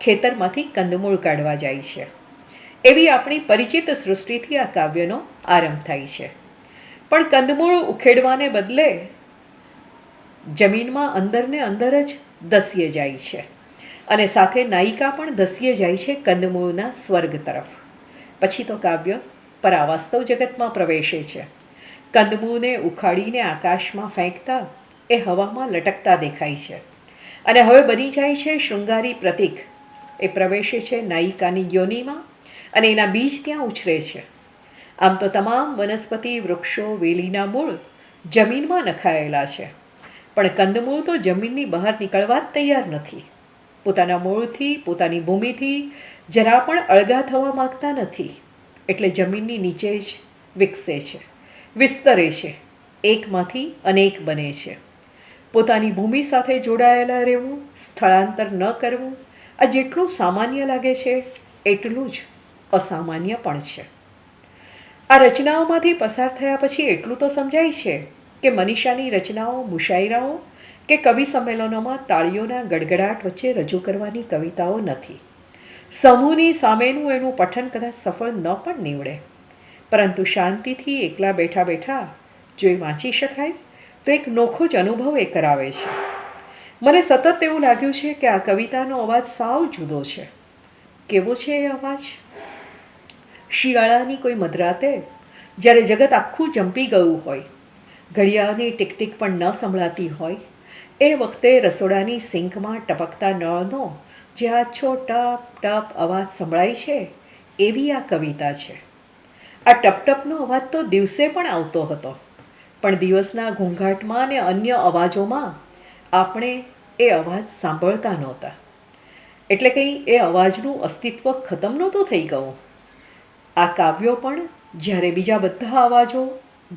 ખેતરમાંથી કંદમૂળ કાઢવા જાય છે. એવી આપણી પરિચિત સૃષ્ટિથી આ કાવ્યનો આરંભ થાય છે. પણ કંદમૂળ ઉખેડવાને બદલે જમીનમાં અંદરને અંદર જ ધસ્યે જાય છે, અને સાથે નાયિકા પણ ધસ્યે જાય છે કંદમૂળના સ્વર્ગ તરફ. પછી તો કાવ્ય પરાવાસ્તવ જગતમાં પ્રવેશે છે. કંદમૂળને ઉખાડીને આકાશમાં ફેંકતા એ હવામાં લટકતા દેખાય છે, અને હવે બની જાય છે શૃંગારી પ્રતીક. એ પ્રવેશે છે નાયિકાની યોનિમાં, અને એના બીજ ત્યાં ઉછરે છે. આમ તો તમામ વનસ્પતિ, વૃક્ષો, વેલીના મૂળ જમીનમાં નખાયેલા છે, પણ કંદમૂળ તો જમીનની બહાર નીકળવા જ તૈયાર નથી. પોતાના મૂળથી, પોતાની ભૂમિથી જરા પણ અળગા થવા માગતા નથી. એટલે જમીનની નીચે જ વિકસે છે, વિસ્તરે છે, એકમાંથી અનેક બને છે. પોતાની ભૂમિ સાથે જોડાયેલા રહેવું, સ્થળાંતર ન કરવું, આ જેટલું સામાન્ય લાગે છે એટલું જ અસામાન્ય પણ છે. આ રચનાઓમાંથી પસાર થયા પછી એટલું તો સમજાય છે કે મનીષાની રચનાઓ મુશાયરાઓ કે કવિ સંમેલનોમાં તાળીઓના ગડગડાટ વચ્ચે રજૂ કરવાની કવિતાઓ નથી. સમૂહની સામેનું એનું પઠન કદાચ સફળ ન પણ નીવડે, પરંતુ શાંતિથી એકલા બેઠા બેઠા જો એ વાંચી શકાય તો એક નોખો જ અનુભવ એ કરાવે છે. મને સતત એવું લાગ્યું છે કે આ કવિતાનો અવાજ સાવ જુદો છે. કેવો છે એ અવાજ? શિયાળાની કોઈ મધરાતે જ્યારે જગત આખું જંપી ગયું હોય, ઘડિયાળની ટીક પણ ન સંભળાતી હોય, એ વખતે રસોડાની સિંકમાં ટપકતા નળનો જે આછો ટપ ટપ અવાજ સંભળાય છે, એવી આ કવિતા છે. આ ટપટપનો અવાજ તો દિવસે પણ આવતો હતો, પણ દિવસના ઘોંઘાટમાં અને અન્ય અવાજોમાં આપણે એ અવાજ સાંભળતા નહોતા. એટલે કંઈ એ અવાજનું અસ્તિત્વ ખતમ નહોતું થઈ ગયું. આ કાવ્યો પણ જ્યારે બીજા બધા અવાજો,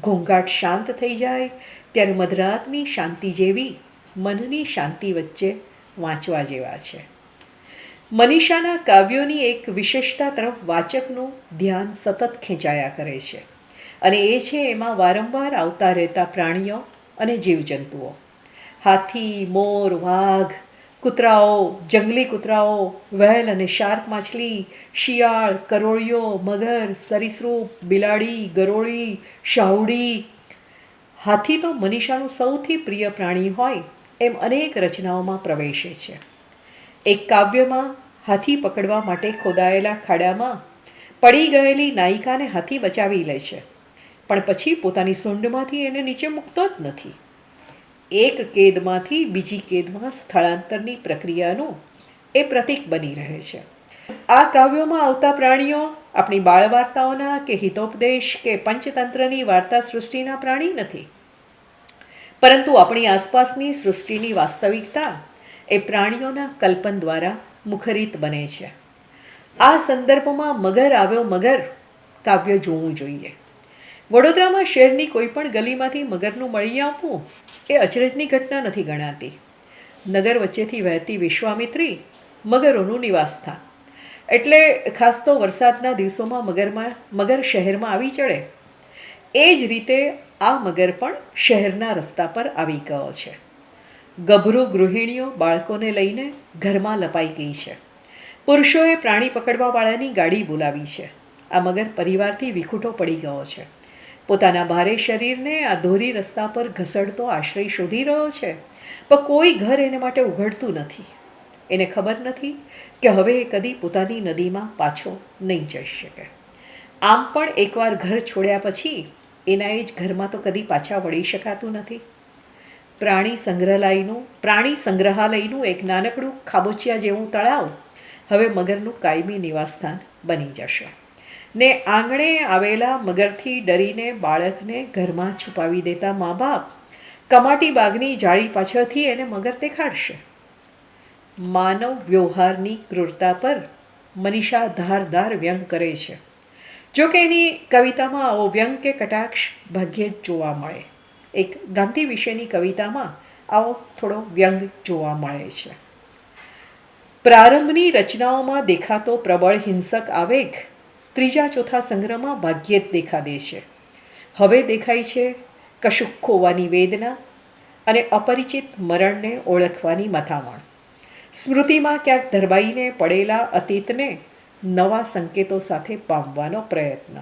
ઘોંઘાટ શાંત થઈ જાય ત્યારે મધરાતની શાંતિ જેવી મનની શાંતિ વચ્ચે વાંચવા જેવા છે. મનીષાના કાવ્યોની એક વિશેષતા તરફ વાચકનું ધ્યાન સતત ખેંચાયા કરે છે, અને એ છે એમાં વારંવાર આવતા રહેતા પ્રાણીઓ અને જીવજંતુઓ. હાથી, મોર, વાઘ, કૂતરાઓ, જંગલી કૂતરાઓ, વહેલ અને શાર્ક માછલી, શિયાળ, કરોળિયો, મગર, સરીસૃપ, બિલાડી, ગરોળી, શાહુડી. હાથી તો મનીષાનું સૌથી પ્રિય પ્રાણી હોય એમ અનેક રચનાઓમાં પ્રવેશે છે. એક કાવ્યમાં હાથી પકડવા માટે ખોદાયેલા ખાડામાં પડી ગયેલી નાયિકાને હાથી બચાવી લે છે, પણ પછી પોતાની સૂંઢમાંથી એને નીચે મૂકતો જ નથી. એક કેદમાંથી બીજી કેદમાં સ્થળાંતરની પ્રક્રિયાનું એ પ્રતીક બની રહે છે. આ કાવ્યોમાં આવતા પ્રાણીઓ આપણી બાળ વાર્તાઓના કે હિતોપદેશ કે પંચતંત્રની વાર્તા સૃષ્ટિના પ્રાણી નથી, પરંતુ આપણી આસપાસની સૃષ્ટિની વાસ્તવિકતા એ પ્રાણીઓના કલ્પન દ્વારા મુખરિત બને છે. આ સંદર્ભમાં મગર આવ્યો મગર કાવ્ય જોવું જોઈએ. વડોદરામાં શહેરની કોઈ પણ ગલીમાંથી મગરનું મળી આવવું એ અચરજની ઘટના નથી ગણાતી. નગર વચ્ચેથી વહેતી વિશ્વામિત્રી મગરોનું નિવાસસ્થાન, એટલે ખાસ તો વરસાદના દિવસોમાં મગર શહેરમાં આવી ચડે. એ જ રીતે આ મગર પણ શહેરના રસ્તા પર આવી ગયો છે. ગભરૂ ગૃહિણીઓ બાળકોને લઈને ઘરમાં લપાઈ ગઈ છે. પુરુષોએ પ્રાણી પકડવાવાળાની ગાડી બોલાવી છે. આ મગર પરિવારથી વિખૂટો પડી ગયો છે. પોતાના ભારે શરીરને આ ધોરી રસ્તા પર ઘસડતો આશ્રય શોધી રહ્યો છે, પણ કોઈ ઘર એને માટે ઉઘડતું નથી. એને ખબર નથી કે હવે એ કદી પોતાની નદીમાં પાછો નહીં જઈ શકે. આમ પણ એકવાર ઘર છોડ્યા પછી એના એ જ ઘરમાં તો કદી પાછા વળી શકાતું નથી. પ્રાણી સંગ્રહાલયનું એક નાનકડું ખાબોચિયા જેવું તળાવ હવે મગરનું કાયમી નિવાસસ્થાન બની જશે, ને આંગણે આવેલા મગરથી ડરીને બાળકને ઘરમાં છુપાવી દેતા મા બાપ કમાટી બાગની જાળી પાછળથી એને મગર દેખાડશે. માનવ વ્યવહારની ક્રૂરતા પર મનીષા ધારદાર વ્યંગ કરે છે. જો કે એની કવિતામાં આવો વ્યંગ કે કટાક્ષ ભાગ્યે જ જોવા મળે. એક ગાંધી વિશેની કવિતામાં આવો થોડો વ્યંગ જોવા મળે છે. પ્રારંભની રચનાઓમાં દેખાતો પ્રબળ હિંસક આવેગ ત્રીજા ચોથા સંગ્રહમાં ભાગ્યે જ દેખાડે છે. હવે દેખાય છે કશુંક ખોવાની વેદના અને અપરિચિત મરણને ઓળખવાની મથામણ. સ્મૃતિમાં ક્યાંક ધરબાઈને પડેલા અતીતને નવા સંકેતો સાથે પામવાનો પ્રયત્ન.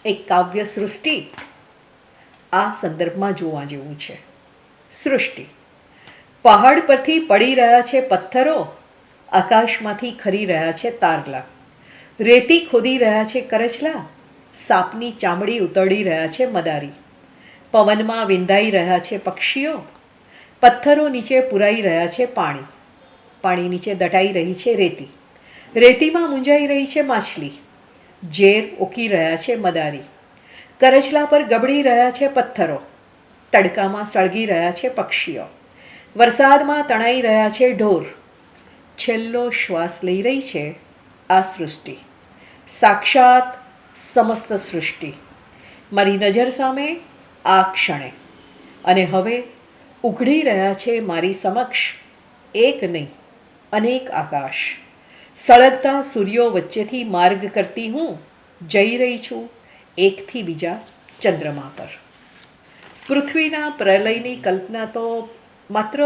એક કાવ્ય સૃષ્ટિ આ સંદર્ભમાં જોવા જેવું છે. સૃષ્ટિ પહાડ પરથી પડી રહ્યા છે પથ્થરો, આકાશમાંથી ખરી રહ્યા છે તારલા, રેતી ખોદી રહ્યા છે કરચલા, સાપની ચામડી ઉતરડી રહ્યા છે મદારી, પવનમાં વિંધાઈ રહ્યા છે પક્ષીઓ, પથ્થરો નીચે પુરાઈ રહ્યા છે પાણી, પાણી નીચે દટાઈ રહી છે રેતી, રેતીમાં મૂંઝાઈ રહી છે માછલી, ઝેર ઓકી રહ્યા છે મદારી, કરચલા પર ગબડી રહ્યા છે પથ્થરો, તડકામાં સળગી રહ્યા છે પક્ષીઓ, વરસાદમાં તણાઈ રહ્યા છે ઢોર. છેલ્લો શ્વાસ લઈ રહી છે આ સૃષ્ટિ, સાક્ષાત સમસ્ત સૃષ્ટિ મારી નજર સામે આ ક્ષણે. અને હવે ઉઘડી રહ્યા છે મારી સમક્ષ એક નહીં અનેક આકાશ. સળગતા સૂર્યો વચ્ચેથી માર્ગ કરતી હું જઈ રહી છું એકથી બીજા ચંદ્રમા પર. પૃથ્વીના પ્રલયની કલ્પના તો માત્ર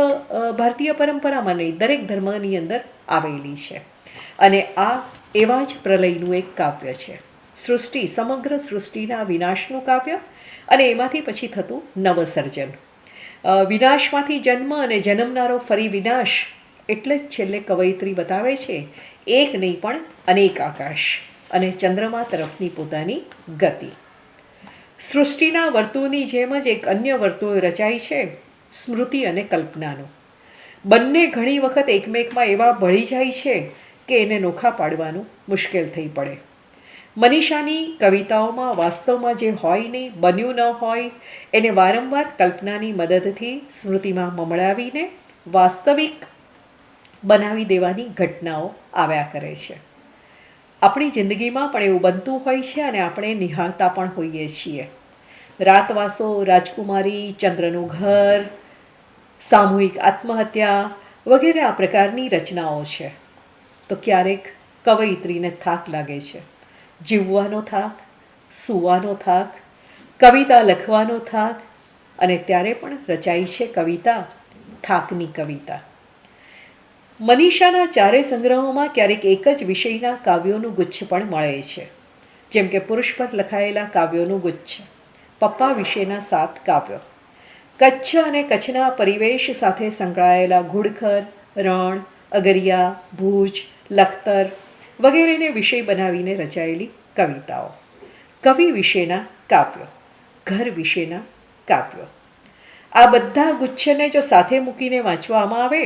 ભારતીય પરંપરામાં નહીં, દરેક ધર્મની અંદર આવેલી છે. અને આ એવા જ પ્રલયનું એક કાવ્ય છે. સૃષ્ટિ, સમગ્ર સૃષ્ટિના વિનાશનું કાવ્ય અને એમાંથી પછી થતું નવસર્જન. વિનાશમાંથી જન્મ અને જન્મનારો ફરી વિનાશ. એટલે જ છેલ્લે કવયિત્રી બતાવે છે એક નહીં પણ અનેક આકાશ અને ચંદ્રમા તરફની પોતાની ગતિ. સૃષ્ટિના વર્તુળની જેમ જ એક અન્ય વર્તુળ રચાય છે સ્મૃતિ અને કલ્પનાનું. બંને ઘણી વખત એકમેકમાં એવા ભળી જાય છે કે એને નોખા પાડવાનું મુશ્કેલ થઈ પડે. મનીષાની કવિતાઓમાં વાસ્તવમાં જે હોય નહીં, બન્યું ન હોય, એને વારંવાર કલ્પનાની મદદથી સ્મૃતિમાં મમડાવીને વાસ્તવિક બનાવી દેવાની ઘટનાઓ આવ્યા કરે છે. આપણી જિંદગીમાં પણ એવું બનતું હોય છે અને આપણે નિહાળતા પણ હોઈએ છીએ. રાતવાસો, રાજકુમારી, ચંદ્રનું ઘર, સામૂહિક આત્મહત્યા વગેરે આ પ્રકારની રચનાઓ છે. તો ક્યારેક કવયિત્રીને થાક લાગે છે, જીવવાનો થાક, સૂવાનો થાક, કવિતા લખવાનો થાક, અને ત્યારે પણ રચાઈ છે કવિતા, થાકની કવિતા. મનીષાના ચારે સંગ્રહોમાં ક્યારેક એક જ વિષયના કાવ્યોનું ગુચ્છ પણ મળે છે, જેમ કે પુરુષ પર લખાયેલા કાવ્યોનું ગુચ્છ, પપ્પા વિશેના 7 કાવ્યો, કચ્છ અને કચ્છના પરિવેશ સાથે સંકળાયેલા ઘુડખર, રણ, અગરિયા, ભુજ, લખતર વગેરેને વિષય બનાવીને રચાયેલી કવિતાઓ, કવિ વિશેના કાવ્યો, ઘર વિશેના કાવ્યો. આ બધા ગુચ્છને જો સાથે મૂકીને વાંચવામાં આવે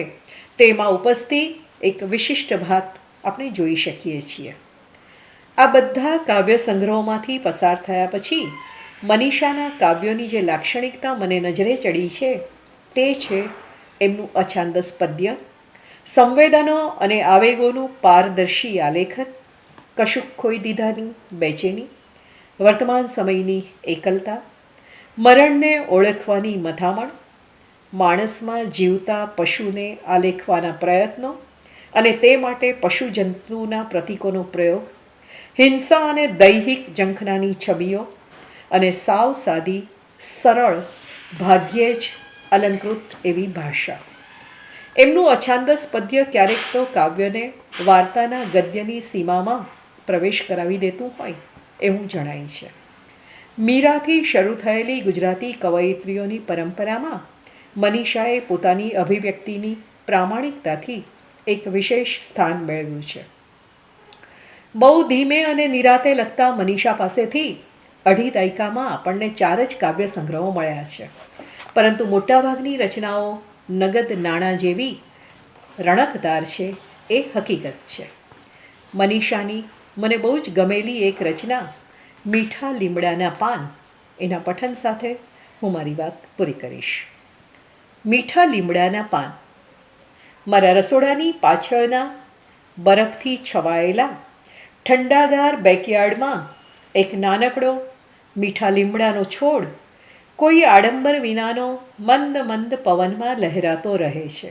તો એમાં ઉપસ્થિત એક વિશિષ્ટ ભાત આપણે જોઈ શકીએ છીએ. આ બધા કાવ્ય સંગ્રહોમાંથી પસાર થયા પછી મનીષાના કાવ્યોની જે લાક્ષણિકતા મને નજરે ચડી છે તે છે એમનું અછાંદસ પદ્ય, સંવેદનો અને આવેગોનું પારદર્શી આલેખન, કશુંક ખોઈ દીધાની બેચેની, વર્તમાન સમયની એકલતા, મરણને ઓળખવાની મથામણ, માણસમાં જીવતા પશુને આલેખવાના પ્રયત્નો અને તે માટે પશુ જંતુના પ્રતીકોનો પ્રયોગ, હિંસા અને દૈહિક ઝંખનાની છબીઓ અને સાવ સાદી સરળ ભાગ્યે જ અલંકૃત એવી ભાષા. એમનું અછાંદસ પદ્ય ક્યારેક તો કાવ્યને વાર્તાના ગદ્યની સીમામાં પ્રવેશ કરાવી દેતું હોય એવું જણાય છે. મીરાથી શરૂ થયેલી ગુજરાતી કવયિત્રીઓની પરંપરામાં મનીષાએ પોતાની અભિવ્યક્તિની પ્રામાણિકતાથી એક વિશેષ સ્થાન મેળવ્યું છે. બહુ ધીમે અને નિરાતે લખતા મનીષા પાસેથી અઢી દાયકામાં આપણને 4 જ કાવ્ય સંગ્રહો મળ્યા છે, પરંતુ મોટાભાગની રચનાઓ નગદ નાણાં જેવી રણકદાર છે એ હકીકત છે. મનીષાની મને બહુ જ ગમેલી એક રચના મીઠા લીમડાના પાન, એના પઠન સાથે હું મારી વાત પૂરી કરીશ. મીઠા લીમડાના પાન. મારા રસોડાની પાછળના બરફથી છવાયેલા ઠંડાગાર બેકયાર્ડમાં એક નાનકડો મીઠા લીમડાનો છોડ કોઈ આડંબર વિનાનો મંદ મંદ પવનમાં લહેરાતો રહે છે.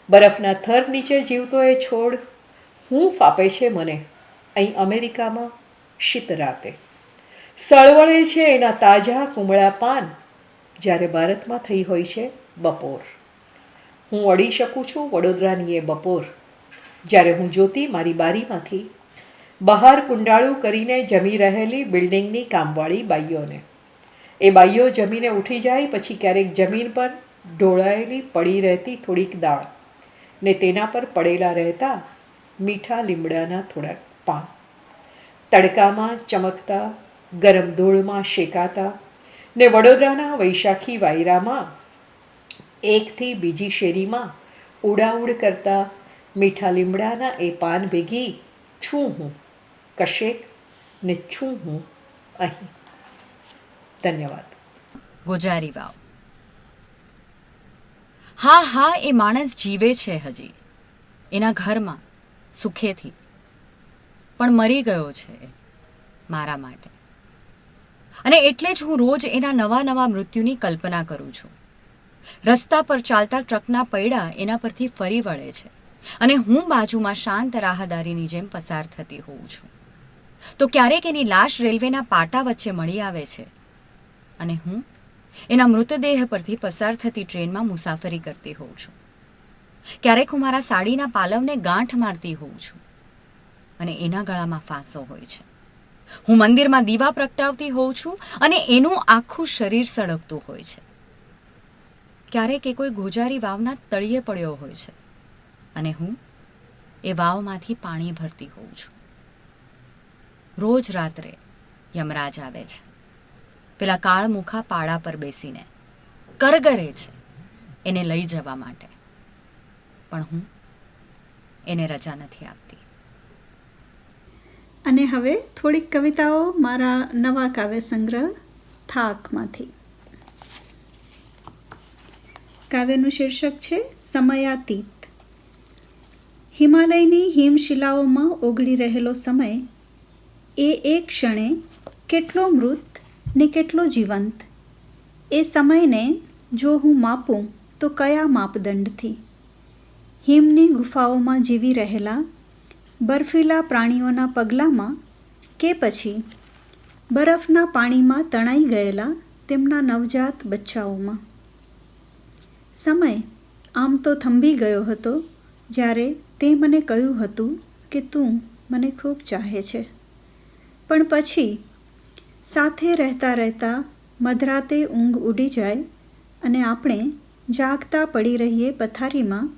બરફના થર નીચે જીવતો એ છોડ હૂંફ આપે છે મને અહીં અમેરિકામાં શીત રાતે. સળવળે છે એના તાજા કુમળા પાન જ્યારે ભારતમાં થઈ હોય છે બપોર. હું અડી શકું છું વડોદરાની એ બપોર, જ્યારે હું જોતી મારી બારીમાંથી બહાર કુંડાળું કરીને જમી રહેલી બિલ્ડિંગની કામવાળી બાઈઓને. એ બાઈઓ જમીને ઉઠી જાય પછી ક્યારેક જમીન પર ઢોળાયેલી પડી રહેતી થોડીક દાળ ને તેના પર પડેલા રહેતા મીઠા લીમડાના થોડાક પાન, તડકામાં ચમકતા ગરમ ધૂળમાં શેકાતા ને વડોદરાના વૈશાખી વાયરામાં એકથી બીજી શેરીમાં ઉડાઉડ કરતા મીઠા લીમડાના એ પાન ભેગી છું હું કશેક ને છું હું અહીં. ધન્યવાદ. ગોજારી વાવ. હા હા, એ માણસ જીવે છે હજી એના ઘરમાં સુખેથી, પણ મરી ગયો છે મારા માટે. અને એટલે જ હું રોજ એના નવા નવા મૃત્યુની કલ્પના કરું છું. રસ્તા પર ચાલતા ટ્રકના પૈડા એના પરથી ફરી વળે છે અને હું બાજુમાં શાંત રાહદારીની જેમ પસાર થતી હોઉં છું. તો ક્યારેક એની લાશ રેલવેના પાટા વચ્ચે મળી આવે છે અને હું એના મૃતદેહ પરથી પસાર થતી ટ્રેનમાં મુસાફરી કરતી હોઉં છું. ક્યારેક હું મારા સાડીના પાલવને ગાંઠ મારતી હોઉં છું અને એના ગળામાં ફાંસો હોય છે. હું મંદિરમાં દીવા પ્રગટાવતી હોઉં છું અને એનું આખું શરીર સળગતું હોય છે. ક્યારેક એ કોઈ ગોજારી વાવના તળિયે પડ્યો હોય છે અને હું એ વાવમાંથી પાણી ભરતી હોઉં છું. રોજ રાત્રે યમરાજ આવે છે, પેલા કાળમુખા પાડા પર બેસીને કરગરે છે એને લઈ જવા માટે, પણ હું એને રજા નથી આપતી. અને હવે થોડીક કવિતાઓ મારા નવા કાવ્ય સંગ્રહ થાકમાંથી. કાવ્યનું શીર્ષક છે સમયાતીત. હિમાલયની હિમશિલાઓમાં ઓગળી રહેલો સમય એ એક ક્ષણે કેટલો મૃત ને કેટલો જીવંત. એ સમયને જો હું માપું તો કયા માપદંડથી? હિમની ગુફાઓમાં જીવી રહેલા બર્ફીલા પ્રાણીઓના પગલામાં કે પછી બરફના પાણીમાં તણાઈ ગયેલા તેમના નવજાત બચ્ચાઓમાં. સમય આમ તો થંભી ગયો હતો જ્યારે તે મને કહ્યું હતું કે તું મને ખૂબ ચાહે છે, પણ પછી સાથે રહેતા રહેતા મધરાતે ઊંઘ ઉડી જાય અને આપણે જાગતા પડી રહીએ પથારીમાં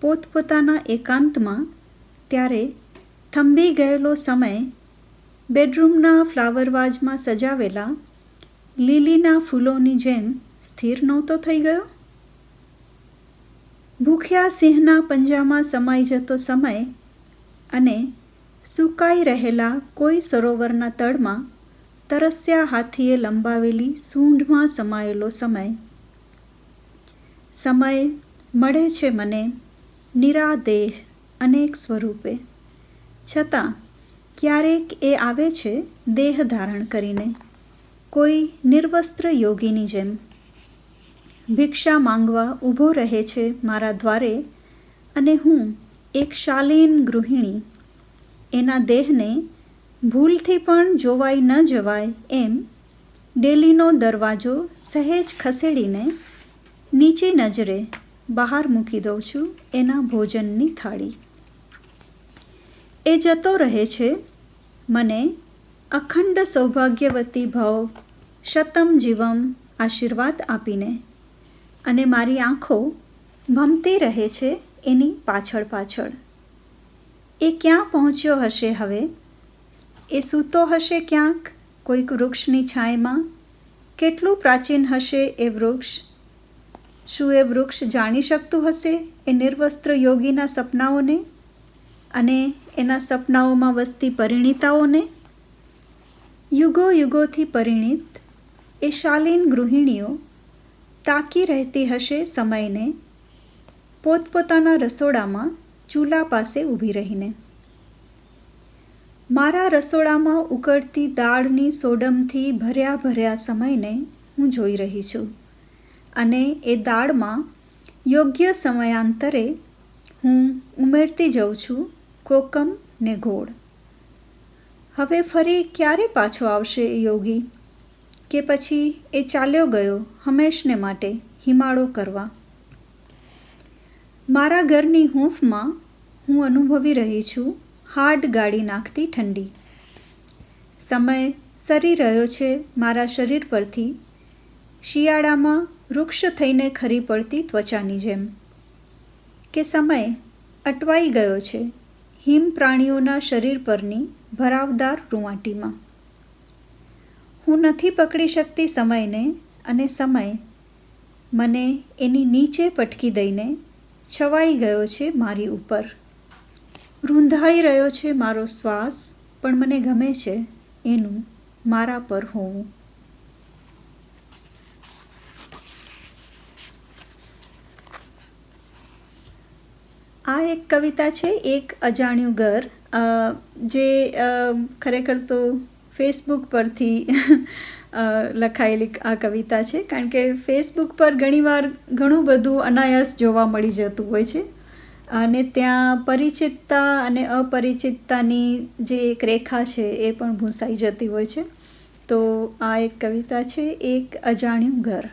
પોતપોતાના એકાંતમાં, ત્યારે થંભી ગયેલો સમય બેડરૂમના ફ્લાવરવાઝમાં સજાવેલા લીલીના ફૂલોની જેમ સ્થિર નહોતો થઈ ગયો? ભૂખ્યા સિંહના પંજામાં સમાઈ જતો સમય અને સુકાઈ રહેલા કોઈ સરોવરના તળમાં તરસ્યા હાથીએ લંબાવેલી સૂંઢમાં સમાયેલો સમય. સમય મળે છે મને નિરાદેહ અનેક સ્વરૂપે, છતાં ક્યારેક એ આવે છે દેહ ધારણ કરીને, કોઈ નિર્વસ્ત્ર યોગીની જેમ. ભિક્ષા માંગવા ઊભો રહે છે મારા દ્વારે અને હું એક શાલીન ગૃહિણી એના દેહને ભૂલથી પણ જોવાઈ ન જવાય એમ ડેલીનો દરવાજો સહેજ ખસેડીને નીચી નજરે બહાર મૂકી દઉં છું એના ભોજનની થાળી. એ જતો રહે છે મને અખંડ સૌભાગ્યવતી ભવ શતમ જીવમ આશીર્વાદ આપીને, અને મારી આંખો ભમતી રહે છે એની પાછળ પાછળ. એ ક્યાં પહોંચ્યો હશે હવે? એ સૂતો હશે ક્યાંક કોઈક વૃક્ષની છાંયમાં? કેટલું પ્રાચીન હશે એ વૃક્ષ? શું એ વૃક્ષ જાણી શકતું હશે એ નિર્વસ્ત્ર યોગીના સપનાઓને અને એના સપનાઓમાં વસતી પરિણીતાઓને? યુગો યુગોથી પરિણીત એ શાલીન ગૃહિણીઓ તાકી રહેતી હશે સમયને પોતપોતાના રસોડામાં ચૂલા પાસે ઊભી રહીને. મારા રસોડામાં ઉકળતી દાળની સોડમથી ભર્યા ભર્યા સમયને હું જોઈ રહી છું, અને એ દાળમાં યોગ્ય સમયાંતરે હું ઉમેરતી જઉં છું કોકમ ને ગોળ. હવે ફરી ક્યારે પાછો આવશે એ યોગી? કે પછી એ ચાલ્યો ગયો હંમેશને માટે હિમાળો કરવા? મારા ઘરની હૂંફમાં હું અનુભવી રહી છું હાડ ગાળી નાખતી ઠંડી. સમય સરી રહ્યો છે મારા શરીર પરથી શિયાળામાં વૃક્ષ થઈને ખરી પડતી ત્વચાની જેમ. કે સમય અટવાઈ ગયો છે હિમ પ્રાણીઓના શરીર પરની ભરાવદાર રૂંવાટીમાં. હું નથી પકડી શકતી સમયને, અને સમય મને એની નીચે પટકી દઈને છવાઈ ગયો છે મારી ઉપર. રૂંધાઈ રહ્યો છે મારો શ્વાસ, પણ મને ગમે છે એનું મારા પર હોવું. આ એક કવિતા છે એક અજાણ્યું ઘર, જે ખરેખર તો ફેસબુક પરથી લખાયેલી આ કવિતા છે, કારણ કે ફેસબુક પર ઘણીવાર ઘણું બધું અનાયાસ જોવા મળી જતું હોય છે, અને ત્યાં પરિચિતતા અને અપરિચિતતાની જે એક રેખા છે એ પણ ભૂંસાઈ જતી હોય છે. તો આ એક કવિતા છે એક અજાણ્યું ઘર.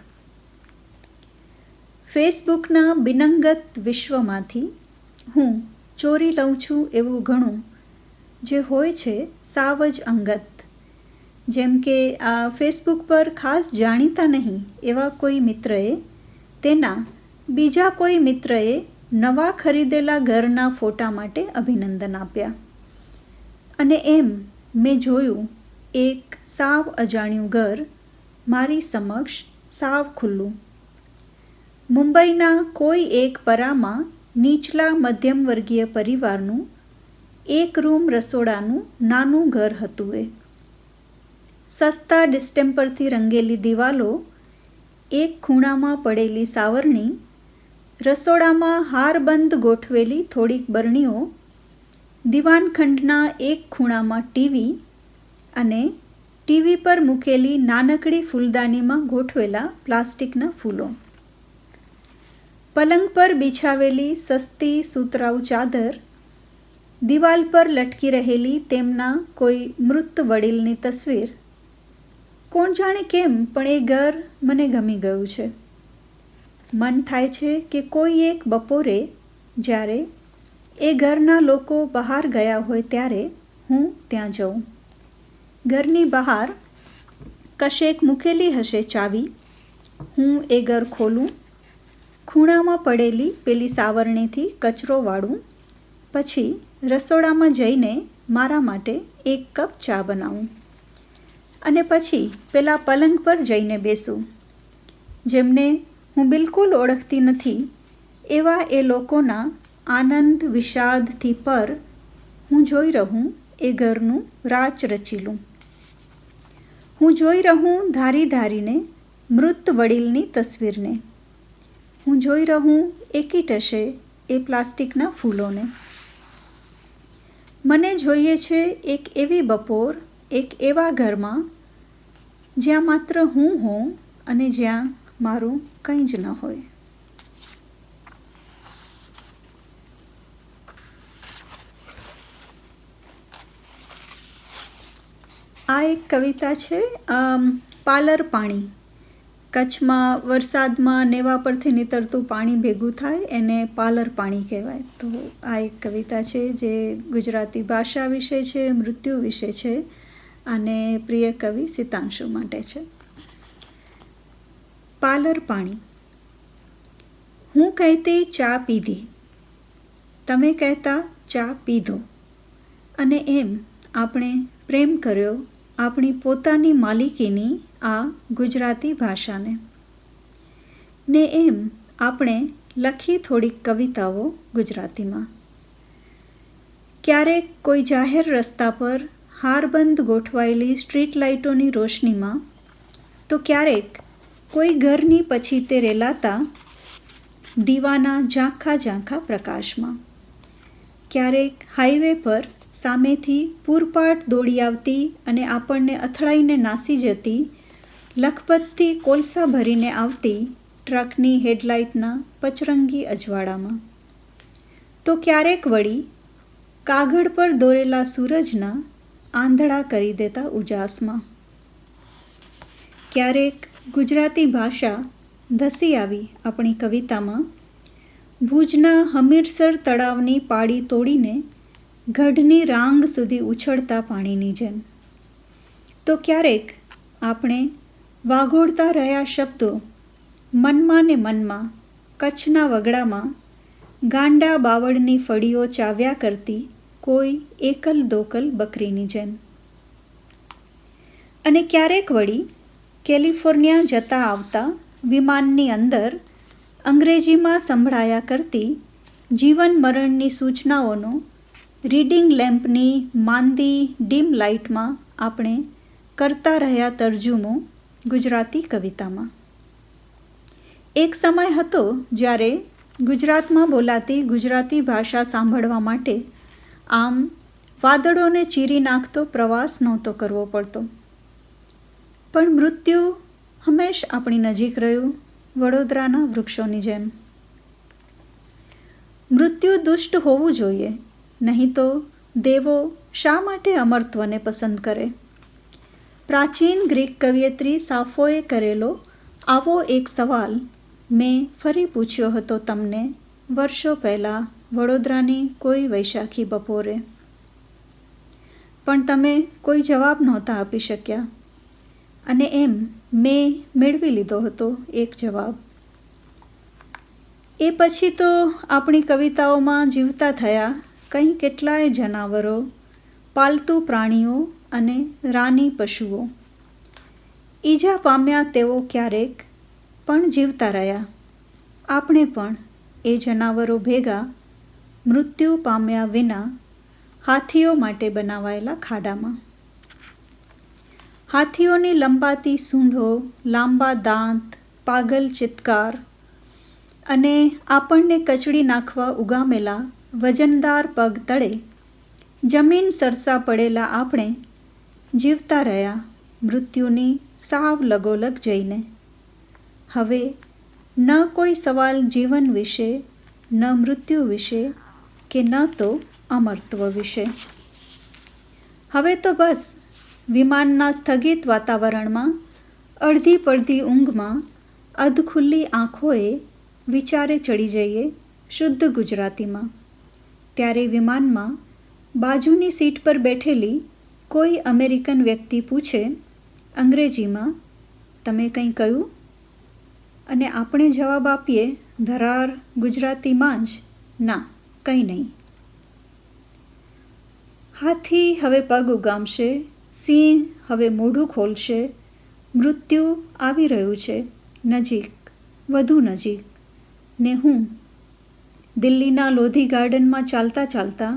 ફેસબુકના બિનંગત વિશ્વમાંથી હું ચોરી લઉં છું એવું ઘણું જે હોય છે સાવ જ અંગત. જેમ કે આ ફેસબુક પર ખાસ જાણીતા નહીં એવા કોઈ મિત્રએ તેના બીજા કોઈ મિત્રએ નવા ખરીદેલા ઘરના ફોટા માટે અભિનંદન આપ્યા, અને એમ મેં જોયું એક સાવ અજાણ્યું ઘર મારી સમક્ષ સાવ ખુલ્લું. મુંબઈના કોઈ એક પરામાં નીચલા મધ્યમ વર્ગીય પરિવારનું એક રૂમ રસોડાનું નાનું ઘર હતું. એ સસ્તા ડિસ્ટેમ્પરથી રંગેલી દિવાલો, એક ખૂણામાં પડેલી સાવરણી, રસોડામાં હારબંધ ગોઠવેલી થોડીક બરણીઓ, દીવાનખંડના એક ખૂણામાં ટીવી, અને ટીવી પર મૂકેલી નાનકડી ફૂલદાનીમાં ગોઠવેલા પ્લાસ્ટિકના ફૂલો. પલંગ પર બિછાવેલી સસ્તી સુતરાઉ ચાદર, દિવાલ પર લટકી રહેલી તેમના કોઈ મૃત વડીલની તસવીર. કોણ જાણે કેમ પણ એ ઘર મને ગમી ગયું છે. મન થાય છે કે કોઈ એક બપોરે જ્યારે એ ઘરના લોકો બહાર ગયા હોય ત્યારે હું ત્યાં જઉં. ઘરની બહાર કશેક મૂકેલી હશે ચાવી. હું એ ઘર ખોલું, ખૂણામાં પડેલી પેલી સાવરણીથી કચરો વાળું, પછી રસોડામાં જઈને મારા માટે એક કપ ચા બનાવું અને પછી પેલા પલંગ પર જઈને બેસું. જેમને હું બિલકુલ ઓળખતી નથી એવા એ લોકોના આનંદ વિષાદથી પર હું જોઈ રહું એ ઘરનું રાચ રચી લઉં. હું જોઈ રહું ધારી ધારીને મૃત વડીલની તસવીરને. હું જોઈ રહું એકી ટશે એ પ્લાસ્ટિકના ફૂલોને. મને જોઈએ છે એક એવી બપોર એક એવા ઘરમાં જ્યાં માત્ર હું હોઉં અને જ્યાં મારું કંઈ જ ન હોય. આ એક કવિતા છે પાલર પાણી. કચ્છમાં વરસાદમાં નેવા પરથી નીતરતું પાણી ભેગું થાય એને પાલર પાણી કહેવાય. તો આ એક કવિતા છે જે ગુજરાતી ભાષા વિશે છે, મૃત્યુ વિશે છે અને પ્રિય કવિ સિતાંશુ માટે છે. પાલર પાણી. હું કહેતી ચા પીધી, તમે કહેતા ચા પીધો, અને એમ આપણે પ્રેમ કર્યો આપણી પોતાની માલિકીની આ ગુજરાતી ભાષાને. ને એમ આપણે લખી થોડીક કવિતાઓ ગુજરાતીમાં. ક્યારેક કોઈ જાહેર રસ્તા પર હારબંધ ગોઠવાયેલી સ્ટ્રીટ લાઇટોની રોશનીમાં, તો ક્યારેક કોઈ ઘરની પછીતે રેલાતા દીવાના ઝાંખા ઝાંખા પ્રકાશમાં, ક્યારેક હાઈવે પર સામેથી પૂરપાટ દોડી આવતી અને આપણને અથડાઈને નાસી જતી લખપતથી કોલસા ભરીને આવતી ટ્રકની હેડલાઇટના પચરંગી અજવાળામાં, તો ક્યારેક વળી કાગળ પર દોરેલા સૂરજના આંધળા કરી દેતા ઉજાસમાં. ક્યારેક ગુજરાતી ભાષા ધસી આવી આપણી કવિતામાં ભુજના હમીરસર તળાવની પાળી તોડીને ગઢની રાંગ સુધી ઉછળતા પાણીની જેમ. તો ક્યારેક આપણે વાગોળતા રહ્યા શબ્દો મનમાં ને મનમાં કચ્છના વગડામાં ગાંડા બાવળની ફળીઓ ચાવ્યા કરતી કોઈ એકલ દોકલ બકરીની જેમ. અને ક્યારેક વળી કેલિફોર્નિયા જતા આવતા વિમાનની અંદર અંગ્રેજીમાં સંભળાયા કરતી જીવન મરણની સૂચનાઓનો રીડિંગ લેમ્પની માંદી ડીમ લાઇટમાં આપણે કરતા રહ્યા તરજુમો ગુજરાતી કવિતામાં. એક સમય હતો જ્યારે ગુજરાતમાં બોલાતી ગુજરાતી ભાષા સાંભળવા માટે આમ વાદળોને ચીરી નાખતો પ્રવાસ નહોતો કરવો પડતો. પણ મૃત્યુ હંમેશ આપણી નજીક રહ્યું વડોદરાના વૃક્ષોની જેમ. મૃત્યુ દુષ્ટ હોવું જોઈએ, નહીં તો દેવો શા માટે અમરત્વને પસંદ કરે? પ્રાચીન ગ્રીક કવિયત્રી સાફોએ કરેલો આવો એક સવાલ મેં ફરી પૂછ્યો હતો તમને વર્ષો પહેલાં વડોદરાની કોઈ વૈશાખી બપોરે. પણ તમે કોઈ જવાબ નહોતા આપી શક્યા, અને એમ મેં મેળવી લીધો હતો એક જવાબ. એ પછી તો આપણી કવિતાઓમાં જીવતા થયા કંઈ કેટલાય જનાવરો, પાલતુ પ્રાણીઓ અને રાની પશુઓ. ઈજા પામ્યા તેઓ ક્યારેક પણ જીવતા રહ્યા. આપણે પણ એ જનાવરો ભેગા મૃત્યુ પામ્યા વિના હાથીઓ માટે બનાવાયેલા ખાડામાં. હાથીઓની લંબાતી સૂંઢો, લાંબા દાંત, પાગલ ચિત્કાર અને આપણને કચડી નાખવા ઉગામેલા વજનદાર પગ તળે જમીન સરસા પડેલા આપણે જીવતા રહ્યા મૃત્યુની સાવ લગોલગ જઈને. હવે ન કોઈ સવાલ જીવન વિશે, ન મૃત્યુ વિશે, કે ન તો અમરત્વ વિશે. હવે તો બસ વિમાનના સ્થગિત વાતાવરણમાં, અડધી પડધી ઊંઘમાં, અધખુલ્લી આંખોએ વિચારે ચડી જઈએ શુદ્ધ ગુજરાતીમાં. ત્યારે વિમાનમાં બાજુની સીટ પર બેઠેલી કોઈ અમેરિકન વ્યક્તિ પૂછે અંગ્રેજીમાં, તમે કંઈ કહ્યું? અને આપણે જવાબ આપીએ ધરાર ગુજરાતીમાં જ, ના કંઈ નહીં. હાથી હવે પગ ઉગામશે, સિંહ હવે મોઢું ખોલશે, મૃત્યુ આવી રહ્યું છે નજીક, વધુ નજીક. ને હું દિલ્હીના લોધી ગાર્ડનમાં ચાલતા ચાલતા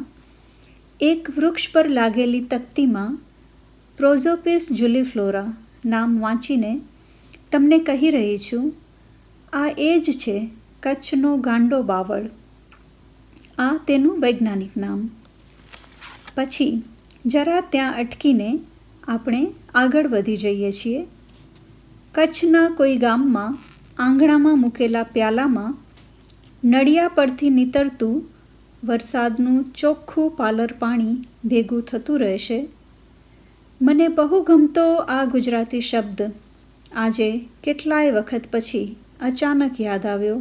એક વૃક્ષ પર લાગેલી તકતીમાં પ્રોઝોપિસ જુલીફ્લોરા નામ વાંચીને તમને કહી રહી છું, આ એ જ છે કચ્છનો ગાંડો બાવળ. આ તેનું વૈજ્ઞાનિક નામ. પછી જરા ત્યાં અટકીને આપણે આગળ વધી જઈએ છીએ. કચ્છના કોઈ ગામમાં આંગણામાં મૂકેલા પ્યાલામાં નળિયા પરથી નીતરતું વરસાદનું ચોખ્ખું પાલર પાણી ભેગું થતું રહેશે. મને બહુ ગમતો આ ગુજરાતી શબ્દ આજે કેટલાય વખત પછી અચાનક યાદ આવ્યો.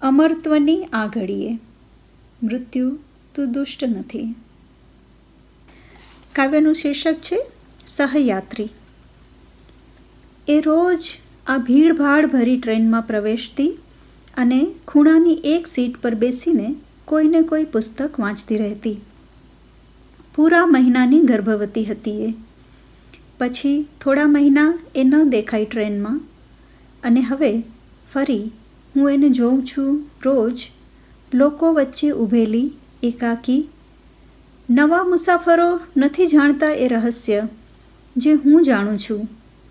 અમરત્વની આ ઘડીએ. મૃત્યુ તું દુષ્ટ નથી. કાવ્યનું શીર્ષક છે સહયાત્રી. એ રોજ આ ભીડભાડ ભરી ટ્રેનમાં પ્રવેશતી અને ખૂણાની એક સીટ પર બેસીને કોઈને કોઈ પુસ્તક વાંચતી રહેતી. પૂરા મહિનાની ગર્ભવતી હતી એ. પછી થોડા મહિના એ ન દેખાઈ ટ્રેનમાં, અને હવે ફરી હું એને જોઉં છું રોજ લોકો વચ્ચે ઊભેલી એકાકી. નવા મુસાફરો નથી જાણતા એ રહસ્ય જે હું જાણું છું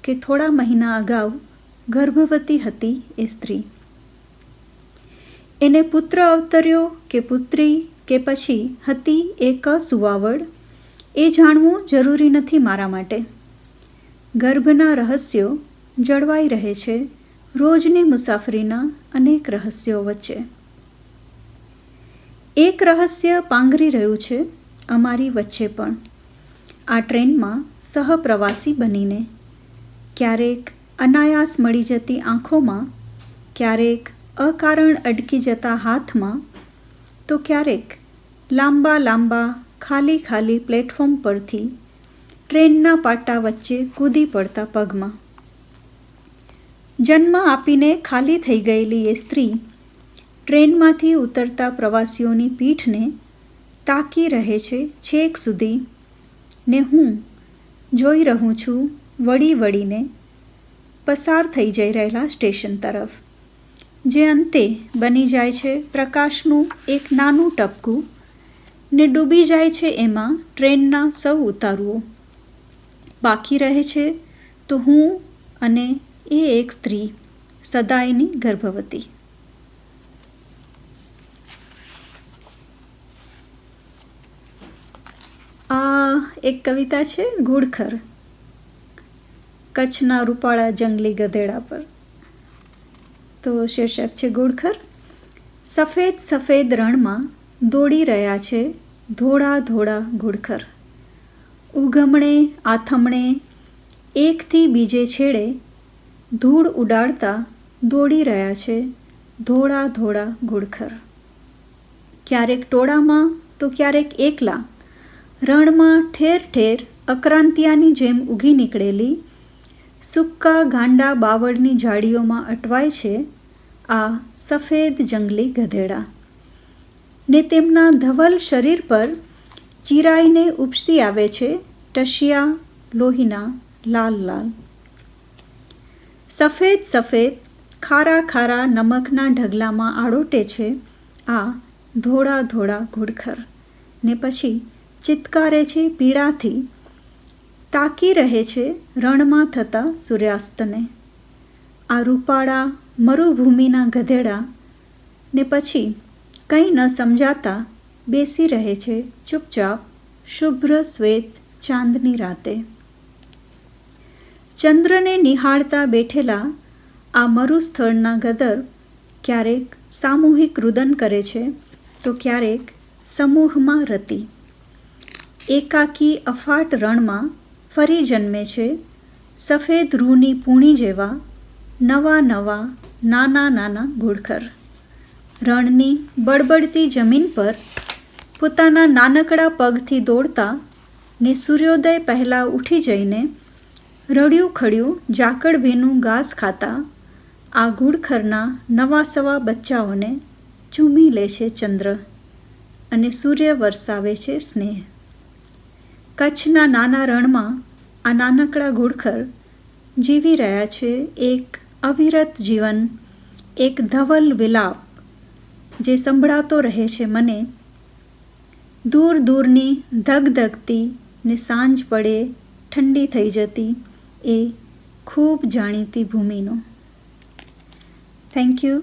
કે થોડા મહિના અગાઉ ગર્ભવતી હતી એ સ્ત્રી. એને પુત્ર અવતર્યો કે પુત્રી કે પછી હતી એ કસુવાવડ એ જાણવું જરૂરી નથી મારા માટે. ગર્ભના રહસ્યો જળવાઈ રહે છે રોજની મુસાફરીના અનેક રહસ્યો વચ્ચે. એક રહસ્ય પાંગરી રહ્યું છે અમારી વચ્ચે પણ, આ ટ્રેનમાં સહપ્રવાસી બનીને. ક્યારેક અનાયાસ મળી જતી આંખોમાં, ક્યારેક અકારણ અડકી જતા હાથમાં, તો ક્યારેક લાંબા લાંબા ખાલી ખાલી પ્લેટફોર્મ પરથી ટ્રેનના પાટા વચ્ચે કૂદી પડતા પગમાં. જન્મ આપીને ખાલી થઈ ગયેલી એ સ્ત્રી ટ્રેનમાંથી ઉતરતા પ્રવાસીઓની પીઠને તાકી રહે છે છેક સુધી, ને હું જોઈ રહું છું વળી વળીને પસાર થઈ જઈ રહેલા સ્ટેશન તરફ, જે અંતે બની જાય છે પ્રકાશનું એક નાનું ટપકું, ને ડૂબી જાય છે એમાં ટ્રેનના સૌ ઉતારુઓ. બાકી રહે છે તો હું અને એ એક સ્ત્રી, સદાયની ગર્ભવતી. આ એક કવિતા છે ઘુડખર, કચ્છના રૂપાળા જંગલી ગધેડા પર. તો શીર્ષક છે ઘુડખર. સફેદ સફેદ રણમાં દોડી રહ્યા છે ધોળા ધોળા ઘુડખર. ઉગમણે આથમણે એકથી બીજે છેડે ધૂળ ઉડાડતા દોડી રહ્યા છે ધોળા ધોળા ઘુડખર. ક્યારેક ટોળામાં તો ક્યારેક એકલા રણમાં ઠેર ઠેર અક્રાંતિયાની જેમ ઊગી નીકળેલી સૂકા ગાંડા બાવળની ઝાડીઓમાં અટવાય છે આ સફેદ જંગલી ગધેડા, ને તેમના ધવલ શરીર પર ચિરાઈને ઉપસી આવે છે ટશિયા લોહીના લાલ લાલ. સફેદ સફેદ ખારા ખારા નમકના ઢગલામાં આડોટે છે આ ધોળા ધોળા ઘુડખર, ને પછી ચિત્કારે છે પીડાથી, તાકી રહે છે રણમાં થતા સૂર્યાસ્તને. આ રૂપાળા મરુભૂમિના ગધેડા ને પછી કંઈ ન સમજાતા બેસી રહે છે ચૂપચાપ શુભ્ર શ્વેત ચાંદની રાતે. ચંદ્રને નિહાળતા બેઠેલા આ મરુસ્થળના ગદર ક્યારેક સામૂહિક રુદન કરે છે તો ક્યારેક સમૂહમાં રતિ. એકાકી અફાટ રણમાં ફરી જન્મે છે સફેદ રૂની પૂણી જેવા નવા નવા નાના નાના ઘુડખર. રણની બળબડતી જમીન પર પોતાના નાનકડા પગથી દોડતા ને સૂર્યોદય પહેલાં ઉઠી જઈને રડ્યું ખડ્યું ઝાકળ ભીનું ઘાસ ખાતા આ ઘુડખરના નવા સવા બચ્ચાઓને ચૂમી લે છે ચંદ્ર અને સૂર્ય વરસાવે છે સ્નેહ. કચ્છના નાના રણમાં આ નાનકડા ઘુડખર જીવી રહ્યા છે એક અવિરત જીવન, એક ધવલ વિલાપ જે સંભળાતો રહે છે મને દૂર દૂરની ધગધગતી ને સાંજ પડે ઠંડી થઈ જતી એ ખૂબ જાણીતી ભૂમિનો. Thank you.